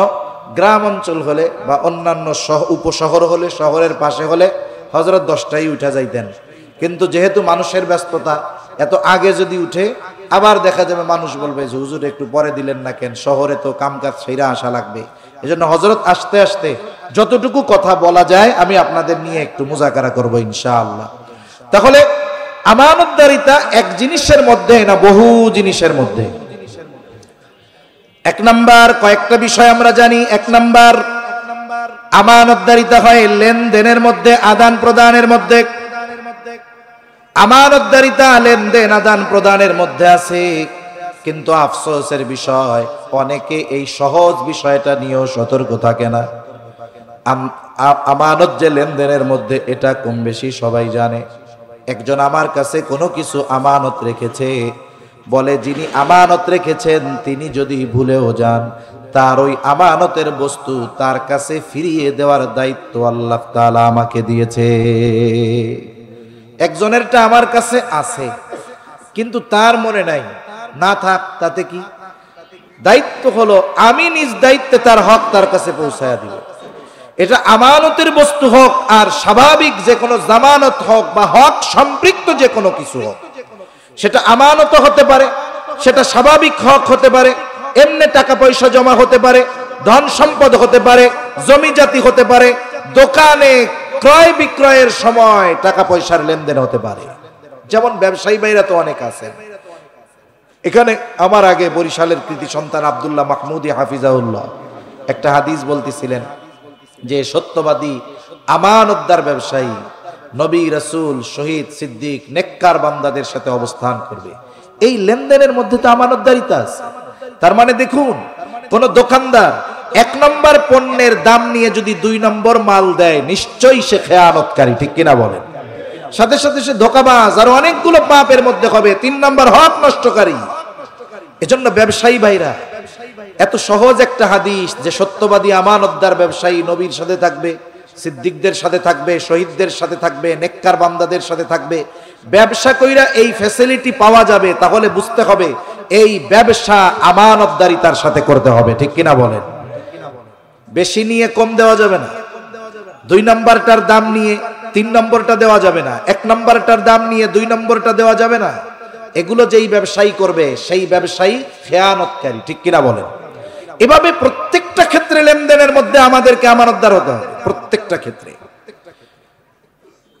[SPEAKER 1] গ্রাম অঞ্চল হলে বা অন্যান্য উপশহর হলে, শহরের পাশে হলে হজরত 10টায় উঠা যাইতেন। কিন্তু যেহেতু মানুষের ব্যস্ততা, এত আগে যদি উঠে আবার দেখা যাবে মানুষ বলবে যে হুজুর একটু পরে দিলেন না কেন, শহরে তো কামকাজ সেরা আসা লাগবে। এজন্য হজরত আসতে আসতে যতটুকু কথা বলা যায় আমি আপনাদের নিয়ে একটু মুজাকারা করব ইনশাআল্লাহ। তাহলে আমানতদারিতা এক জিনিসের মধ্যে না, বহু জিনিসের মধ্যে। এক নাম্বার, কয়েকটা বিষয় আমরা জানি। এক নাম্বার, আমানতদারিতা হয় লেনদেনের মধ্যে, আদান প্রদানের মধ্যে। আমানতদারিতা লেনদেন আদান প্রদানের মধ্যে আছে, কিন্তু আফসোসের বিষয় অনেকে এই সহজ বিষয়টা নিয়েও সতর্ক থাকে না। আমানত যে লেনদেনের মধ্যে, এটা কম বেশি সবাই জানে। একজন আমার কাছে কোনো কিছু আমানত রেখেছে, বলে যিনি আমানত রেখেছেন তিনি যদি ভুলেও যান, তার ওই আমানতের বস্তু তার কাছে ফিরিয়ে দেওয়ার দায়িত্ব আল্লাহ তাআলা আমাকে দিয়েছে। একজনেরটা আমার কাছে আছে, কিন্তু তার মনে নাই, না থাক তাতে কি, দায়িত্ব হলো আমি নিজ দায়িত্বে তার হক তার কাছে পৌঁছায়া দিব। এটা আমানতের বস্তু হোক আর স্বাভাবিক যে কোনো জামানত হোক বা হক সম্পৃক্ত যে কোনো কিছু হোক, সেটা আমানত হতে পারে, সেটা স্বাভাবিক হক হতে পারে, এমনি টাকা পয়সা জমা হতে পারে, ধন সম্পদ হতে পারে, জমি জাতি হতে পারে, দোকানে ক্রয় বিক্রয়ের সময় টাকা পয়সার লেনদেন হতে পারে। যেমন ব্যবসায়ী ভাইরা তো অনেক আছেন। এখানে আমার আগে বরিশালের কৃতি সন্তান আব্দুল্লাহ মাহমুদি হাফিজাউল্লাহ একটা হাদিস বলতেছিলেন যে সত্যবাদী আমানতদার ব্যবসায়ী নবী, রাসূল, শহীদ, সিদ্দিক, নেককার বান্দাদের সাথে অবস্থান করবে। এই লেনদেনের মধ্যে তো আমানতদারিতা আছে। তার মানে দেখুন, কোন দোকানদার এক নম্বর পণ্যের দাম নিয়ে যদি 2 নম্বর মাল দেয়, নিশ্চয়ই সে খেয়ানতকারী, ঠিক কিনা বলেন? সাথে সাথে সে ধোঁকাবাজ, আর অনেকগুলো পাপের মধ্যে হবে, 3 নম্বর হক নষ্টকারী। এজন্য ব্যবসায়ী ভাইরা, এত সহজ একটা হাদিস যে সত্যবাদী আমানতদার ব্যবসায়ী নবীর সাথে থাকবে, সিদ্দিকদের সাথে থাকবে, শহীদদের সাথে থাকবে, নেককার বান্দাদের সাথে থাকবে। ব্যবসা কইরা এই ফ্যাসিলিটি পাওয়া যাবে, তাহলে বুঝতে হবে এই ব্যবসা আমানতদারিতার সাথে করতে হবে, ঠিক কিনা বলেন? বেশি নিয়ে কম দেওয়া যাবে না, 2 নম্বরটার দাম নিয়ে 3 নম্বরটা দেওয়া যাবে না, 1 নম্বরটার দাম নিয়ে 2 নম্বরটা দেওয়া যাবে না। এগুলো যেই ব্যবসায়ী করবে সেই ব্যবসায়ী খেয়ানতকারী, ঠিক কিনা বলেন? এভাবে প্রত্যেকটা ক্ষেত্রে লেনদেনের মধ্যে আমাদেরকে আমানতদার হতে হবে। প্রত্যেকটা ক্ষেত্রে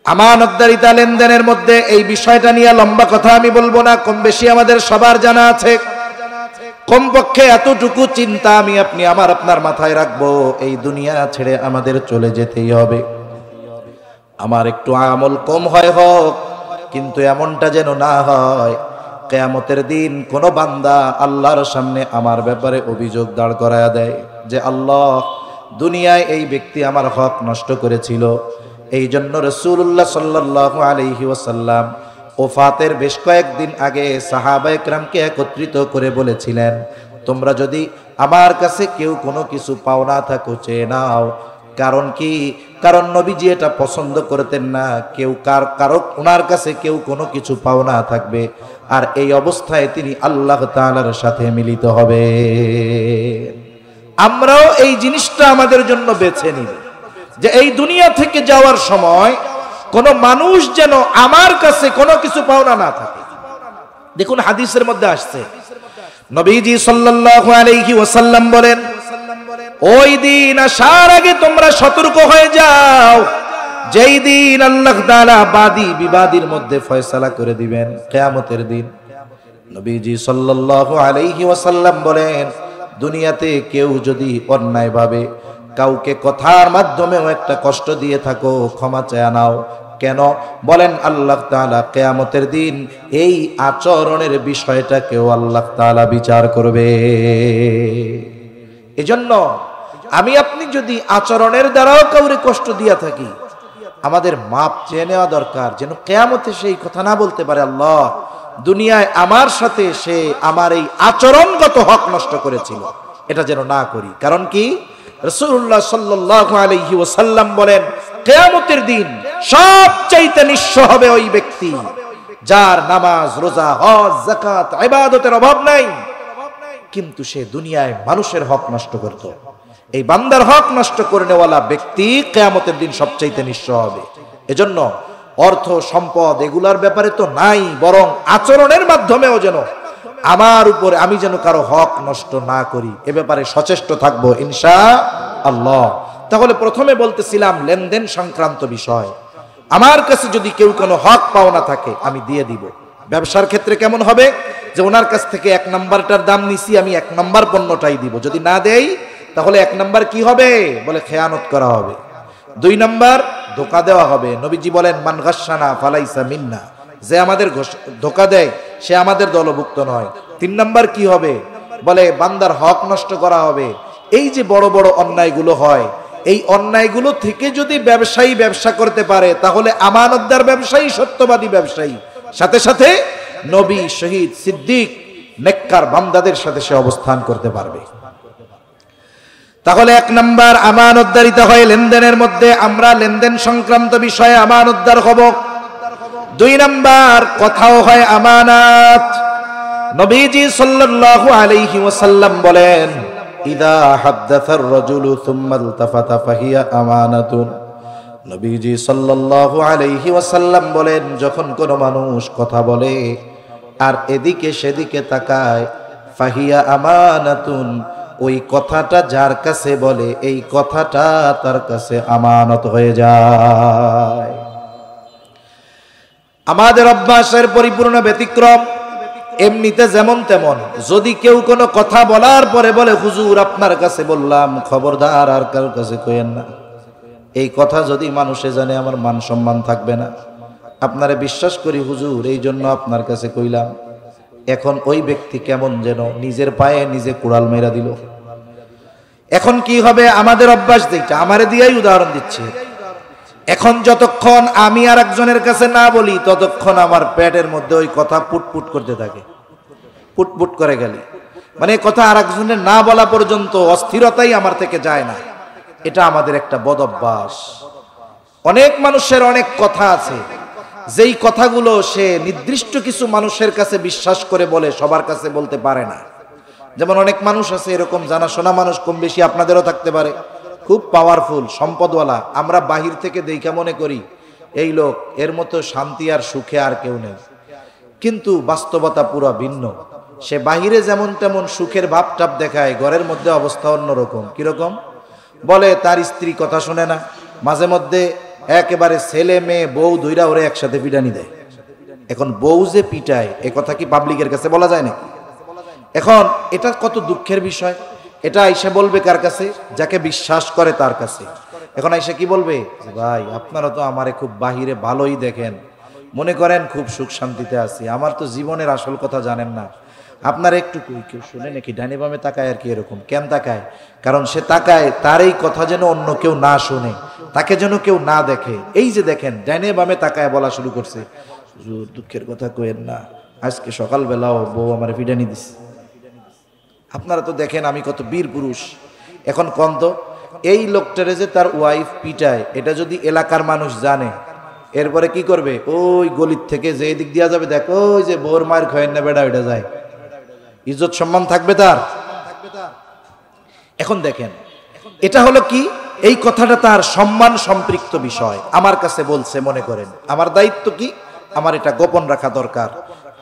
[SPEAKER 1] আমানতদারিতা লেনদেনের মধ্যে, এই বিষয়টা নিয়ে লম্বা কথা আমি বলবো না, কম বেশি আমাদের সবার জানা আছে। কমপক্ষে এতটুকু চিন্তা আমি আপনি আপনার মাথায় রাখবো, এই দুনিয়া ছেড়ে আমাদের চলে যেতেই হবে। আমার একটু আমল কম হয় হোক, কিন্তু এমনটা যেন না হয় কিয়ামতের দিন কোন বান্দা আল্লাহর সামনে আমার ব্যাপারে অভিযোগ দাঁড় করায়া দেয় যে আল্লাহ, দুনিয়ায় এই ব্যক্তি আমার হক নষ্ট করেছিল। এই জন্য রাসূলুল্লাহ সাল্লাল্লাহু আলাইহি ওয়াসাল্লাম ওফাতের বেশ কয়েকদিন আগে সাহাবায়ে কেরামকে একত্রিত করে বলেছিলেন, তোমরা যদি আমার কাছে কেউ কোনো কিছু পাওনা থাকো চেয়ে নাও। কারণ কি? কারণ নবীজি এটা পছন্দ করতেন না কেউ কারো ওনার কাছে কেউ কোনো কিছু পাওনা থাকবে আর এই অবস্থায় তিনি আল্লাহ তাআলার সাথে মিলিত হবে। আমরাও এই জিনিসটা আমাদের জন্য বেছে নিব যে এই দুনিয়া থেকে যাওয়ার সময় কোন মানুষ যেন আমার কাছে কোনো কিছু পাওনা না থাকে। দেখুন হাদিসের মধ্যে আসছে, নবীজি সাল্লাল্লাহু আলাইহি ওয়াসাল্লাম বলেন, ওই দিন আসার আগে তোমরা সতর্ক হয়ে যাও যেই দিন আল্লাহ তাআলা বাদী বিবাদীর মধ্যে ফয়সালা করে দিবেন, কিয়ামতের দিন। নবীজি সাল্লাল্লাহু আলাইহি ওয়াসাল্লাম বলেন, দুনিয়াতে কেউ যদি অন্যায়ভাবে কাউকে কথার মাধ্যমেও একটা কষ্ট দিয়ে থাকো, ক্ষমা চেয়ে নাও। কেন? বলেন আল্লাহ তাআলা কিয়ামতের দিন এই আচরণের বিষয়টাকেও আল্লাহ তাআলা বিচার করবে। এজন্য আমি আপনি যদি আচরণের দ্বারাও কাউরে কষ্ট দিয়া থাকি, আমাদের মাপ চেয়ে নেওয়া দরকার, যেন কিয়ামতে সেই কথা না বলতে পারে, আল্লাহ দুনিয়ায় আমার সাথে সে আমার এই আচরণগত হক নষ্ট করেছিল, এটা যেন না করি। কারণ কি? রাসূলুল্লাহ সাল্লাল্লাহু আলাইহি ওয়াসাল্লাম বলেন, কিয়ামতের দিন সবচাইতে নিঃস্ব হবে ওই ব্যক্তি যার নামাজ, রোজা, হজ, যাকাত, ইবাদতের অভাব নাই, কিন্তু সে দুনিয়ায় মানুষের হক নষ্ট করত। এই বান্দার হক নষ্ট করে নেওয়ালা ব্যক্তি কিয়ামতের দিন সবচাইতে নিঃস্ব হবে। এজন্য অর্থ সম্পদ এগুলার ব্যাপারে তো নাই, বরং আচরণের মাধ্যমেও যেন আমার উপরে আমি যেন কারো হক নষ্ট না করি, এ ব্যাপারে সচেষ্ট থাকবো ইনশাআল্লাহ। তাহলে প্রথমে বলতেছিলাম লেনদেন সংক্রান্ত বিষয়। আমার কাছে যদি কেউ কোনো হক পাওনা থাকে আমি দিয়ে দিব। ব্যবসার ক্ষেত্রে কেমন হবে, যে ওনার কাছ থেকে 1 নাম্বারটার দাম নিছি, আমি 1 নাম্বার পণ্যটাই দিব। যদি না দেই তাহলে 1 নাম্বার কি হবে, বলে খেয়ানত করা হবে। 2 নাম্বার ধোঁকা দেওয়া হবে। নবীজি বলেন মান গাশশানা ফালাইসা মিন্না, যে আমাদের ধোঁকা দেয় সে আমাদের দলভুক্ত নয়। 3 নাম্বার কি হবে, বলে বান্দার হক নষ্ট করা হবে। এই যে বড় বড় অন্যায়গুলো হয়, এই অন্যায়গুলো থেকে যদি ব্যবসায়ী ব্যবসা করতে পারে তাহলে আমানতদার ব্যবসায়ী, সত্যবাদী ব্যবসায়ী, সাথে সাথে নবী, শহীদ, সিদ্দিক, নেককার বান্দাদের সাথে সে অবস্থান করতে পারবে। তাহলে 1 নাম্বার আমানতদারিতা হয় লেনদেনের মধ্যে, আমরা লেনদেন সংক্রান্ত বিষয়ে আমানতদার হব। 2 নাম্বার কথাও হয় আমানত। নবীজি সাল্লাল্লাহু আলাইহি ওয়াসাল্লাম বলেন ইদা হাদ্দাসার রাজুলু সুম্মা ইলতাফাতা ফাহিয়া আমানাতুন। নবীজি সাল্লাল্লাহু আলাইহি ওয়াসাল্লাম বলেন যখন কোনো মানুষ কথা বলে আর এদিকে সেদিকে তাকায়, ফাহিয়া আমানাতুন, ওই কথাটা যার কাছে বলে এই কথাটা তার কাছে আমানত হয়ে যায়। আমাদের অভ্যাসের পরিপূর্ণ ব্যতিক্রম। এমনিতে যেমন তেমন, যদি কেউ কোনো কথা বলার পরে বলে হুজুর আপনার কাছে বললাম, খবরদার আর কারোর কাছে কইেন না, এই কথা যদি মানুষে জানে আমার মান সম্মান থাকবে না। আপনারে বিশ্বাস করি হুজুর, এই জন্য আপনার কাছে কইলাম। এখন ওই ব্যক্তি কেমন যেন নিজের পায়ে নিজে কুড়াল মেরা দিল। এখন কি হবে, আমাদের অভ্যাস দেখটা, আমারে দিয়েই উদাহরণ দিচ্ছি। এখন যতক্ষণ আমি আর একজনের কাছে না বলি ততক্ষণ আমার পেটের মধ্যে ওই কথা পুটপুট করতে থাকে, পুটপুট করে গেলি, মানে কথা আর একজনের না বলা পর্যন্ত অস্থিরতাই আমার থেকে যায় না। এটা আমাদের একটা বদ অভ্যাস। অনেক মানুষের অনেক কথা আছে, যেই কথাগুলো সে নির্দিষ্ট কিছু মানুষের কাছে বিশ্বাস করে বলে, সবার কাছে বলতে পারে না। যেমন অনেক মানুষ আছে এরকম, জানাশোনা মানুষ, কম বেশি আপনাদেরও থাকতে পারে, খুব পাওয়ারফুল, সম্পদওয়ালা। আমরা বাহির থেকে দেখা মনে করি এই লোক, এর মতো শান্তি আর সুখে আর কেউ নেই, কিন্তু বাস্তবতা পুরো ভিন্ন। সে বাহিরে যেমন তেমন সুখের ভাব টাপ দেখায়, ঘরের মধ্যে অবস্থা অন্যরকম। কিরকম, বলে তার স্ত্রী কথা শুনে না, মাঝে মধ্যে একেবারে ছেলে মেয়ে বউ দুইরা ওরে একসাথে পিটানি দেয়। এখন বউ যে পিটায় এ কথা কি পাবলিকের কাছে বলা যায় নাকি? এখন এটা কত দুঃখের বিষয়। এটা আইসা বলবে কার কাছে, যাকে বিশ্বাস করে তার কাছে। এখন আইসা কি বলবে, ভাই আপনারা তো আমারে খুব বাহিরে ভালোই দেখেন, মনে করেন খুব সুখ শান্তিতে আছি, আমার তো জীবনের আসল কথা জানেন না। আপনার একটু কেউ শুনে নাকি, ডানে বামে তাকায় আর কি। এরকম কেন তাকায়? কারণ সে তাকায় তার এই কথা যেন অন্য কেউ না শুনে, তাকে যেন কেউ না দেখে। এই যে দেখেন ডানে বামে তাকায় বলা শুরু করছে, হুজুর দুঃখের কথা কইেন না, আজকে সকালবেলাও বউ আমার পিটানি দিছে। আপনারা তো দেখেন আমি কত বীর পুরুষ। এখন কোন তো এই লোকটারে যে তার ওয়াইফ পিটায়, এটা যদি এলাকার মানুষ জানে, এরপরে কি করবে, ওই গলির থেকে যে দিক দিয়া যাবে, দেখো ওই যে বোর মায়ের খয়েন না বেড়া, ওইটা যায়, ইজ্জত সম্মান থাকবে তার? এখন দেখেন এটা হলো কি, এই কথাটা তার সম্মান সম্পৃক্ত বিষয়, আমার কাছে বলছে, মনে করেন আমার দায়িত্ব কি, আমার এটা গোপন রাখা দরকার।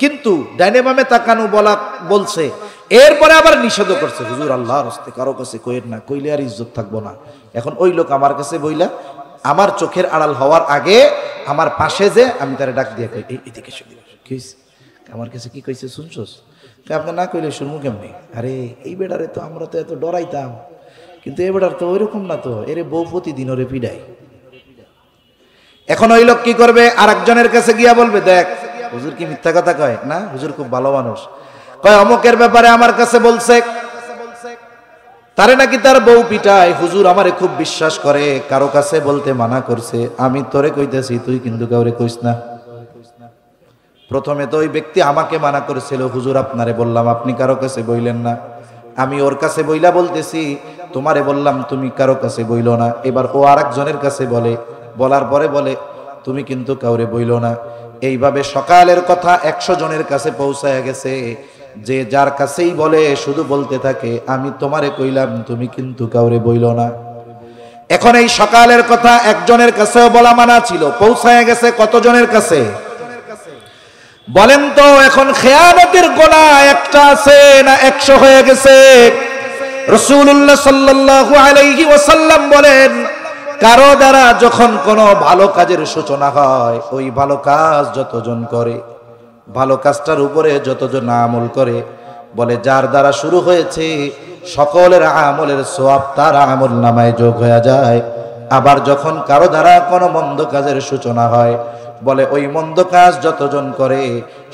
[SPEAKER 1] কিন্তু ডাইনে বামে তাকানো বলা বলছে, এরপরে আবার নিষেধ করছে, হুজুর আল্লাহর হস্তে কারো কাছে কইেন না, কইলে আর ইজ্জত থাকবো না। এখন ওই লোক আমার কাছে বইলা আমার চোখের আড়াল হওয়ার আগে আমার পাশে যে আমি তারে ডাক দিয়ে কই, এদিকে শুনি, কি হইছে, আমার কাছে কি কইছে শুনছস? আপনি না কইলে শুনবো কেমনি? আরে এই বেড়ারে তো আমরা তো এত ডরাইতাম, কিন্তু এই বেড়ার তো ওইরকম না, তো এরে বউ প্রতিদিন ওরে পিডাই। এখন ওই লোক কি করবে, আর একজনের কাছে গিয়া বলবে, দেখ হুজুর কি মিথ্যা কথা কয় না, হুজুর খুব ভালো মানুষ, কয় অমুকের ব্যাপারে আমার কাছে বলছে, তারে নাকি তার বউ পিটায়, হুজুর আমারে খুব বিশ্বাস করে, কারো কাছে বলতে মানা করছে, আমি তোরে কইতেছি তুই কিন্তু কাউরে কইস না। প্রথমে তো ওই ব্যক্তি আমাকে মানা করেছিল, হুজুর আপনারে বললাম আপনি কারো কাছে বইলেন না, আমি ওর কাছে বইলা বলতেছি, তোমারে বললাম তুমি কারো কাছে বইলো না। এবার ও আরেকজনের কাছে বলে, বলার পরে বলে তুমি কিন্তু কাউরে বইলো না। এইভাবে সকালের কথা 100 জনের কাছে পৌঁছায় গেছে, যে যার কাছেই বলে শুধু বলতে থাকে, আমি তোমারে কইলাম তুমি কিন্তু কাউরে বইলো না। এখন এই সকালের কথা একজনের কাছেও বলা মানা ছিল, পৌঁছায় গেছে কতজনের কাছে বলেন তো? এখন খেয়ানতের গোনা একটা আছে না 100 হয়ে গেছে? রাসূলুল্লাহ সাল্লাল্লাহু আলাইহি ওয়াসাল্লাম বলেন, কারো দ্বারা যখন কোনো ভালো কাজের সূচনা হয়, ওই ভালো কাজ যতজন করে, ভালো কাজটার উপরে যতজন আমল করে, বলে যার দ্বারা শুরু হয়েছে সকলের আমলের সওয়াব তার আমল নামায় যোগ হয়ে যায়। আবার যখন কারো দ্বারা কোনো মন্দ কাজের সূচনা হয়, বলে ওই মন্দ কাজ যতজন করে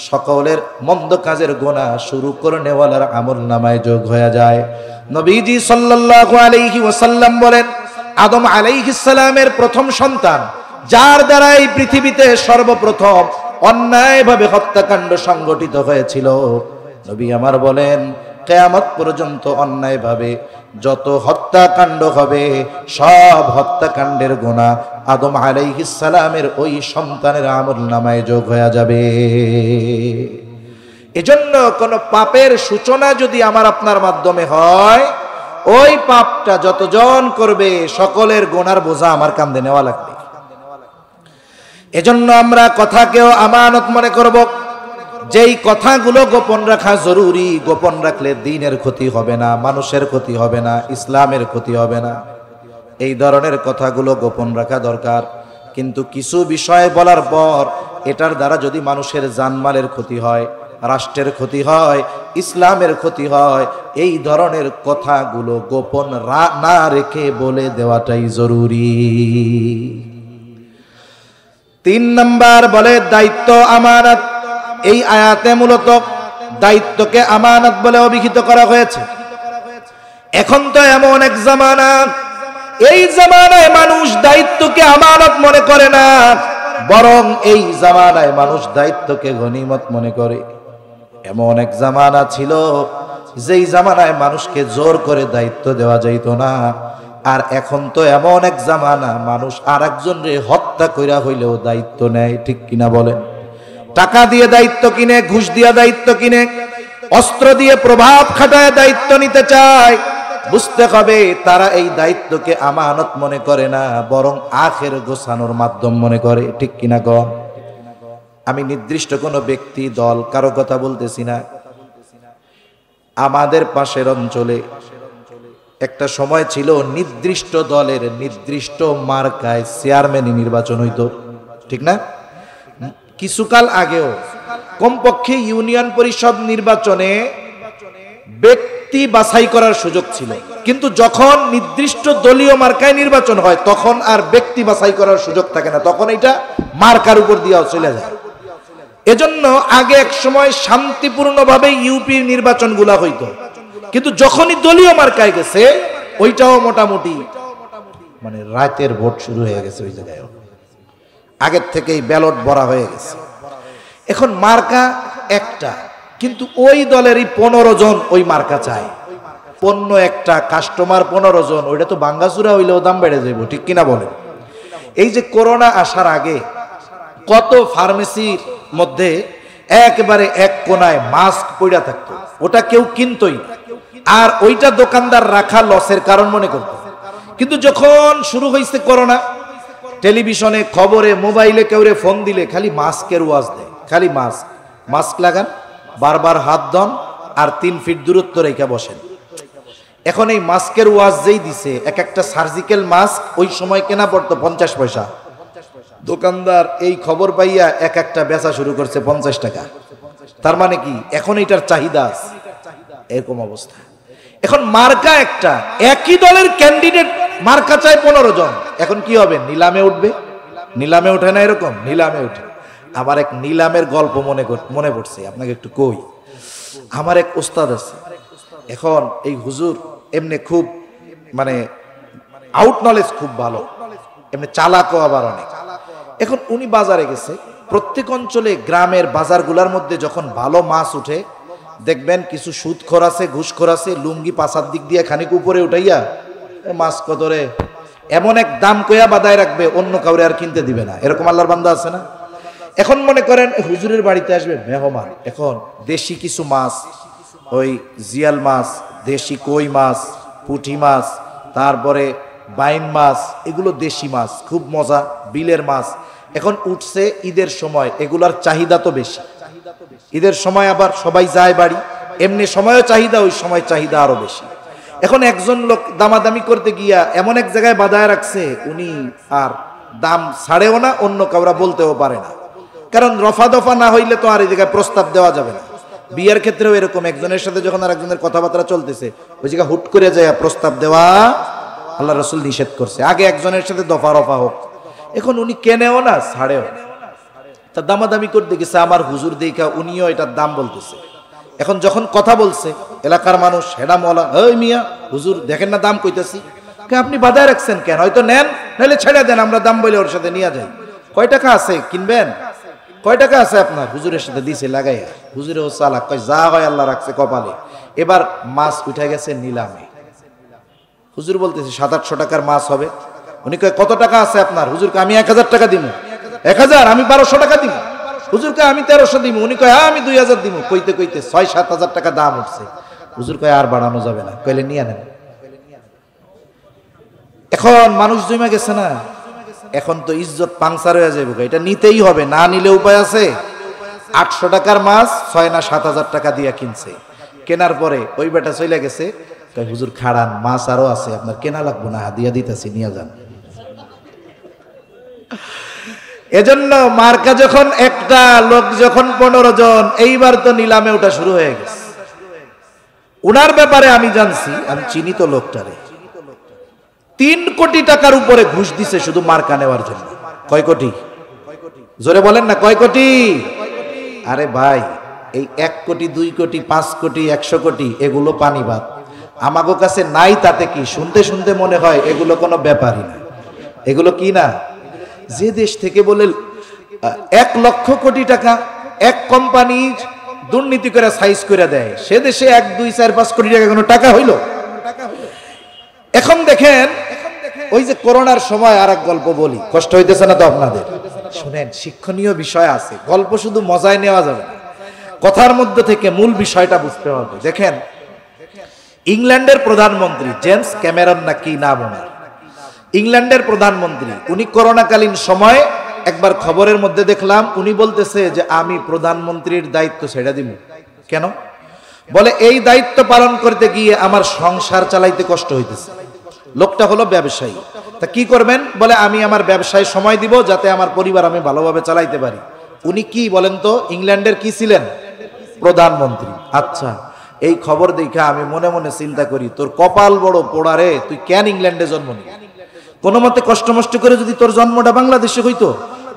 [SPEAKER 1] সকলের মন্দ কাজের গুনাহ শুরু করে নেওয়ালার আমল নামায় যোগ হয়ে যায়। নবীজি সাল্লাল্লাহু আলাইহি ওয়াসাল্লাম বলেন, আদম আলাইহিস সালামের প্রথম সন্তান, যার দ্বারা এই পৃথিবীতে সর্বপ্রথম অন্যায়ভাবে হত্যাকাণ্ড সংগঠিত হয়েছিল, নবী আমার বলেন কিয়ামত পর্যন্ত অন্যায়ভাবে যত হত্যাকাণ্ড হবে সব হত্যাকাণ্ডের গুনাহ আদম আলাইহিস সালামের ওই সন্তানের আমলনামায় যোগ হয়ে যাবে। এজন্য কোন পাপের সূচনা যদি আমার আপনার মাধ্যমে হয়, ওই পাপটা যতজন করবে সকলের গুনার বোঝা আমার কাঁধে নেওয়া লাগবে। এজন্য আমরা কথাকেও আমানত মনে করব। যেই কথাগুলো গোপন রাখা জরুরি, গোপন রাখলে দ্বীনের ক্ষতি হবে না, মানুষের ক্ষতি হবে না, ইসলামের ক্ষতি হবে না, এই ধরনের কথাগুলো গোপন রাখা দরকার। কিন্তু কিছু বিষয় বলার পর এটার দ্বারা যদি মানুষের জানমালের ক্ষতি হয়, রাষ্ট্রের ক্ষতি হয়, ইসলামের ক্ষতি হয়, এই ধরনের কথাগুলো গোপন না রেখে বলে দেওয়াটাই জরুরি। 3 নাম্বার বলে দায়িত্ব আমানত। এই আয়াতে মূলত দায়িত্বকে আমানত বলে অভিহিত করা হয়েছে। এখন তো এমন এক জামানা, এই জামানায় মানুষ দায়িত্বকে আমানত মনে করে না, বরং এই জামানায় মানুষ দায়িত্বকে গনিমত মনে করে। এমন এক জামানা ছিল যেই জামানায় মানুষকে জোর করে দায়িত্ব দেওয়া যাইত না। আর এখন তো এমন এক জামানা, মানুষ আর একজনকে হত্যা কইরা হইলেও দায়িত্ব নেয়। ঠিক কিনা বলেন? টাকা দিয়ে দায়িত্ব কিনে, ঘুষ দিয়ে দায়িত্ব কিনে, অস্ত্র দিয়ে প্রভাব খাটায় দায়িত্ব নিতে চায়। বুঝতে হবে তারা এই দায়িত্বকে আমানত মনে করে না, বরং আখের গোছানোর মাধ্যম মনে করে। ঠিক কিনা কন? আমি নির্দিষ্ট কোনো ব্যক্তি দল কারো কথা বলতেছি না। আমাদের পাশের অঞ্চলে একটা সময় ছিল নির্দিষ্ট দলের নির্দিষ্ট মার্কায় চেয়ারম্যানই নির্বাচন হইতো। ঠিক না? কিছুকাল আগেও কমপক্ষে ইউনিয়ন পরিষদ নির্বাচনে ব্যক্তি বাছাই করার সুযোগ ছিল, কিন্তু যখন নির্দিষ্ট দলীয় মার্কায় নির্বাচন হয় তখন আর ব্যক্তি বাছাই করার সুযোগ থাকে না, তখন এটা মার্কার উপর দিয়েও চলে যায়। এজন্য আগে এক সময় শান্তিপূর্ণভাবে ইউপি নির্বাচনগুলা হইতো, কিন্তু যখনই দলীয় মার্কায় গেছে ওইটাও মোটামুটি মানে রাতের ভোট শুরু হয়ে গেছে। ওই জায়গায় আগের থেকেই ব্যালট ভরা হয়ে গেছে। এখন মার্কা একটা, কিন্তু ওই দলেরই 15 জন ওই মার্কা চায়। পণ্য একটা, কাস্টমার 15 জন, ওইটা তো বাঙ্গাচুরা হইলেও দাম বেড়ে যাইব। ঠিক কিনা বলেন? এই যে করোনা আসার আগে কত ফার্মেসির মধ্যে একেবারে এক কোনায় মাস্ক পইড়া থাকতো, ওটা কেউ কিনতই না, আর ওইটা দোকানদার রাখা লসের কারণ মনে করত। কিন্তু যখন শুরু হয়েছে করোনা, টেলিভিশনে, খবরে, মোবাইলে কেউরে ফোন দিলে খালি মাস্কের ওয়াজ দেয়, খালি মাস্ক লাগান, বারবার হাত ধন, আর 3 ফিট দূরত্ব রেখে বসেন। এখন এই মাস্কের ওয়াজ যেই দিছে, এক একটা সার্জিক্যাল মাস্ক ওই সময় কেনা পড়তো 50 পয়সা। দোকানদার এই খবর পাইয়া এক একটা বেচা শুরু করছে 50 টাকা। তার মানে কি এখন এটার চাহিদা আছে, এরকম অবস্থা। এখন মার্কা একটা, একই দলের ক্যান্ডিডেট মার্কা চায় 15 জন। এখন কি হবে? নিলামে উঠবে। নিলামে ওঠে না? এরকম নিলামে উঠে। আমার এক নিলামের গল্প মনে পড়ছে, আপনাকে একটু কই। আমার এক ওস্তাদ আছে, এখন এই হুজুর এমনি খুব মানে আউট নলেজ খুব ভালো, এমনি চালাকও আবার অনেক। এখন উনি বাজারে গেছে, প্রত্যেক অঞ্চলে গ্রামের বাজারগুলোর মধ্যে যখন ভালো মাছ উঠে দেখবেন কিছু সুদখোর আছে, ঘুষখোর আছে, লুঙ্গি পাছার দিক দিয়ে খানিক উপরে উঠাইয়া মাছ কতরে এমন এক দাম কইয়া বাদায় রাখবে, অন্য কাউরে আর কিনতে দিবে না। এরকম আল্লাহর বান্দা আছে না? এখন মনে করেন হুজুরের বাড়িতে আসবে মেহমান, এখন দেশি কিছু মাছ, ওই জিয়াল মাছ, দেশি কই মাছ, পুঁটি মাছ, তারপরে বাইন মাছ, এগুলো দেশি মাছ, খুব মজা, বিলের মাছ। এখন উঠছে ঈদের সময়, এগুলার চাহিদা তো বেশি। ঈদের সময় আবার সবাই যায় বাড়ি, এমনি সময়ও চাহিদা, ওই সময় চাহিদা আরো বেশি। এখন একজন লোক দামাদামি করতে গিয়া এমন এক জায়গায় বাধায় রাখছে, উনি আর দাম ছাড়েও না, অন্য কাউরা বলতেও পারে না, কারণ রফা দফা না হইলে তো আর এই জায়গায় প্রস্তাব দেওয়া যাবে না। বিয়ের ক্ষেত্রেও এরকম, একজনের সাথে যখন আর একজনের কথাবার্তা চলতেছে, ওই জায়গায় হুট করে যায় প্রস্তাব দেওয়া আল্লাহ রসুল নিষেধ করছে। আগে একজনের সাথে দফা রফা হোক। এখন উনি কেনেও না ছাড়েও, তা দামাদামি করতে গেছে, আমার হুজুর দেখা উনিও এটার দাম বলতেছে। এখন যখন কথা বলছে এলাকার মানুষ, হেডা মলা, ওই মিয়া হুজুর দেখেন না দাম কইতেছি, আপনি বাধায় রাখছেন কেন? হয়তো নেন, নাহলে ছেড়ে দেন, আমরা দাম বলে ওর সাথে নিয়ে যাই। কয় টাকা আছে কিনবেন? কয় টাকা আছে আপনার? হুজুরের সাথে দিছে লাগাইয়া। হুজুরে ও চালাক, কয় যা হয় আল্লাহ রাখছে কপালে। এবার মাছ উঠে গেছে নিলামে। হুজুর বলতেছে 700-800 টাকার মাছ হবে। উনি কয় কত টাকা আছে আপনার? হুজুরকে আমি 1000 টাকা দিব। 1000? আমি 1200 টাকা দিব। হুজুরকে আমি 1300 দিব। উনি কয় আমি 2000 দিব। কইতে কইতে 6-7 হাজার টাকা দাম উঠছে। হুজুর কয় আর বাড়ানো যাবে না, কইলে নিয়ে নেন। এখন মানুষ জমা গেছে না, এখন তো ইজ্জত পাংচার হয়ে যাবে, এটা নিতেই হবে, না নিলে উপায় আছে? 800 টাকার মাছ 6 না 7 হাজার টাকা দিয়া কিনছে। কেনার পরে ওই বেটা চলে গেছে, কয় হুজুর খাড়ান, মাছ আরো আছে, আপনার কেনা লাগবো না, হাদিয়া দিতেছি, নিয়ে যান। এজন্য মার্কা যখন একটা, লোক যখন 15 জন, এইবার তো নিলামে ওটা শুরু হয়ে গেছে। উনার ব্যাপারে আমি জানছি, আমি চিনি তো লোকটারে, 3 কোটি টাকার উপরে ঘুষ দিছে শুধু মার্কা নেওয়ার জন্য। কয় কোটি? জোরে বলেন না, কয় কোটি? আরে ভাই, এই 1 কোটি 2 কোটি 5 কোটি 100 কোটি এগুলো পানি ভাত, আমাগো কাছে নাই, তাতে কি? শুনতে শুনতে মনে হয় এগুলো কোনো ব্যাপারই না। এগুলো কি না? যে দেশ থেকে বলে 1 লক্ষ কোটি টাকা এক কোম্পানি দুর্নীতি করে সাইজ করে দেয়, সে দেশে 1 2 4 5 কোটি টাকা কোনো টাকা হইল? এখন দেখেন, ওই যে করোনার সময় আর এক গল্প বলি, কষ্ট হইতেছে না তো আপনাদের? শুনেন, শিক্ষণীয় বিষয় আছে, গল্প শুধু মজায় নেওয়া যাবে না, কথার মধ্যে থেকে মূল বিষয়টা বুঝতে হবে। দেখেন, ইংল্যান্ডের প্রধানমন্ত্রী জেমস ক্যামেরন না কি নাম ওনার, ইংল্যান্ডের প্রধানমন্ত্রী, উনি করোনাকালীন সময় একবার খবরের মধ্যে দেখলাম, উনি বলতেছে যে আমি প্রধানমন্ত্রীর দায়িত্ব ছেড়ে দিব। কেন? বলে এই দায়িত্ব পালন করতে গিয়ে আমার সংসার চালাইতে কষ্ট হইতেছে। লোকটা হলো ব্যবসায়ী, তা কি করবেন? বলে আমি আমার ব্যবসায় সময় দিব যাতে আমার পরিবার আমি ভালোভাবে চালাইতে পারি। উনি কি বলেন তো, ইংল্যান্ডের কি ছিলেন? প্রধানমন্ত্রী। আচ্ছা, এই খবর দেখে আমি মনে মনে চিন্তা করি, তোর কপাল বড় পোড়া রে, তুই কেন ইংল্যান্ডে জন্ম নিলি? কোনো মতে কষ্ট মষ্ট করে যদি তোর জন্মটা বাংলাদেশে হইতো,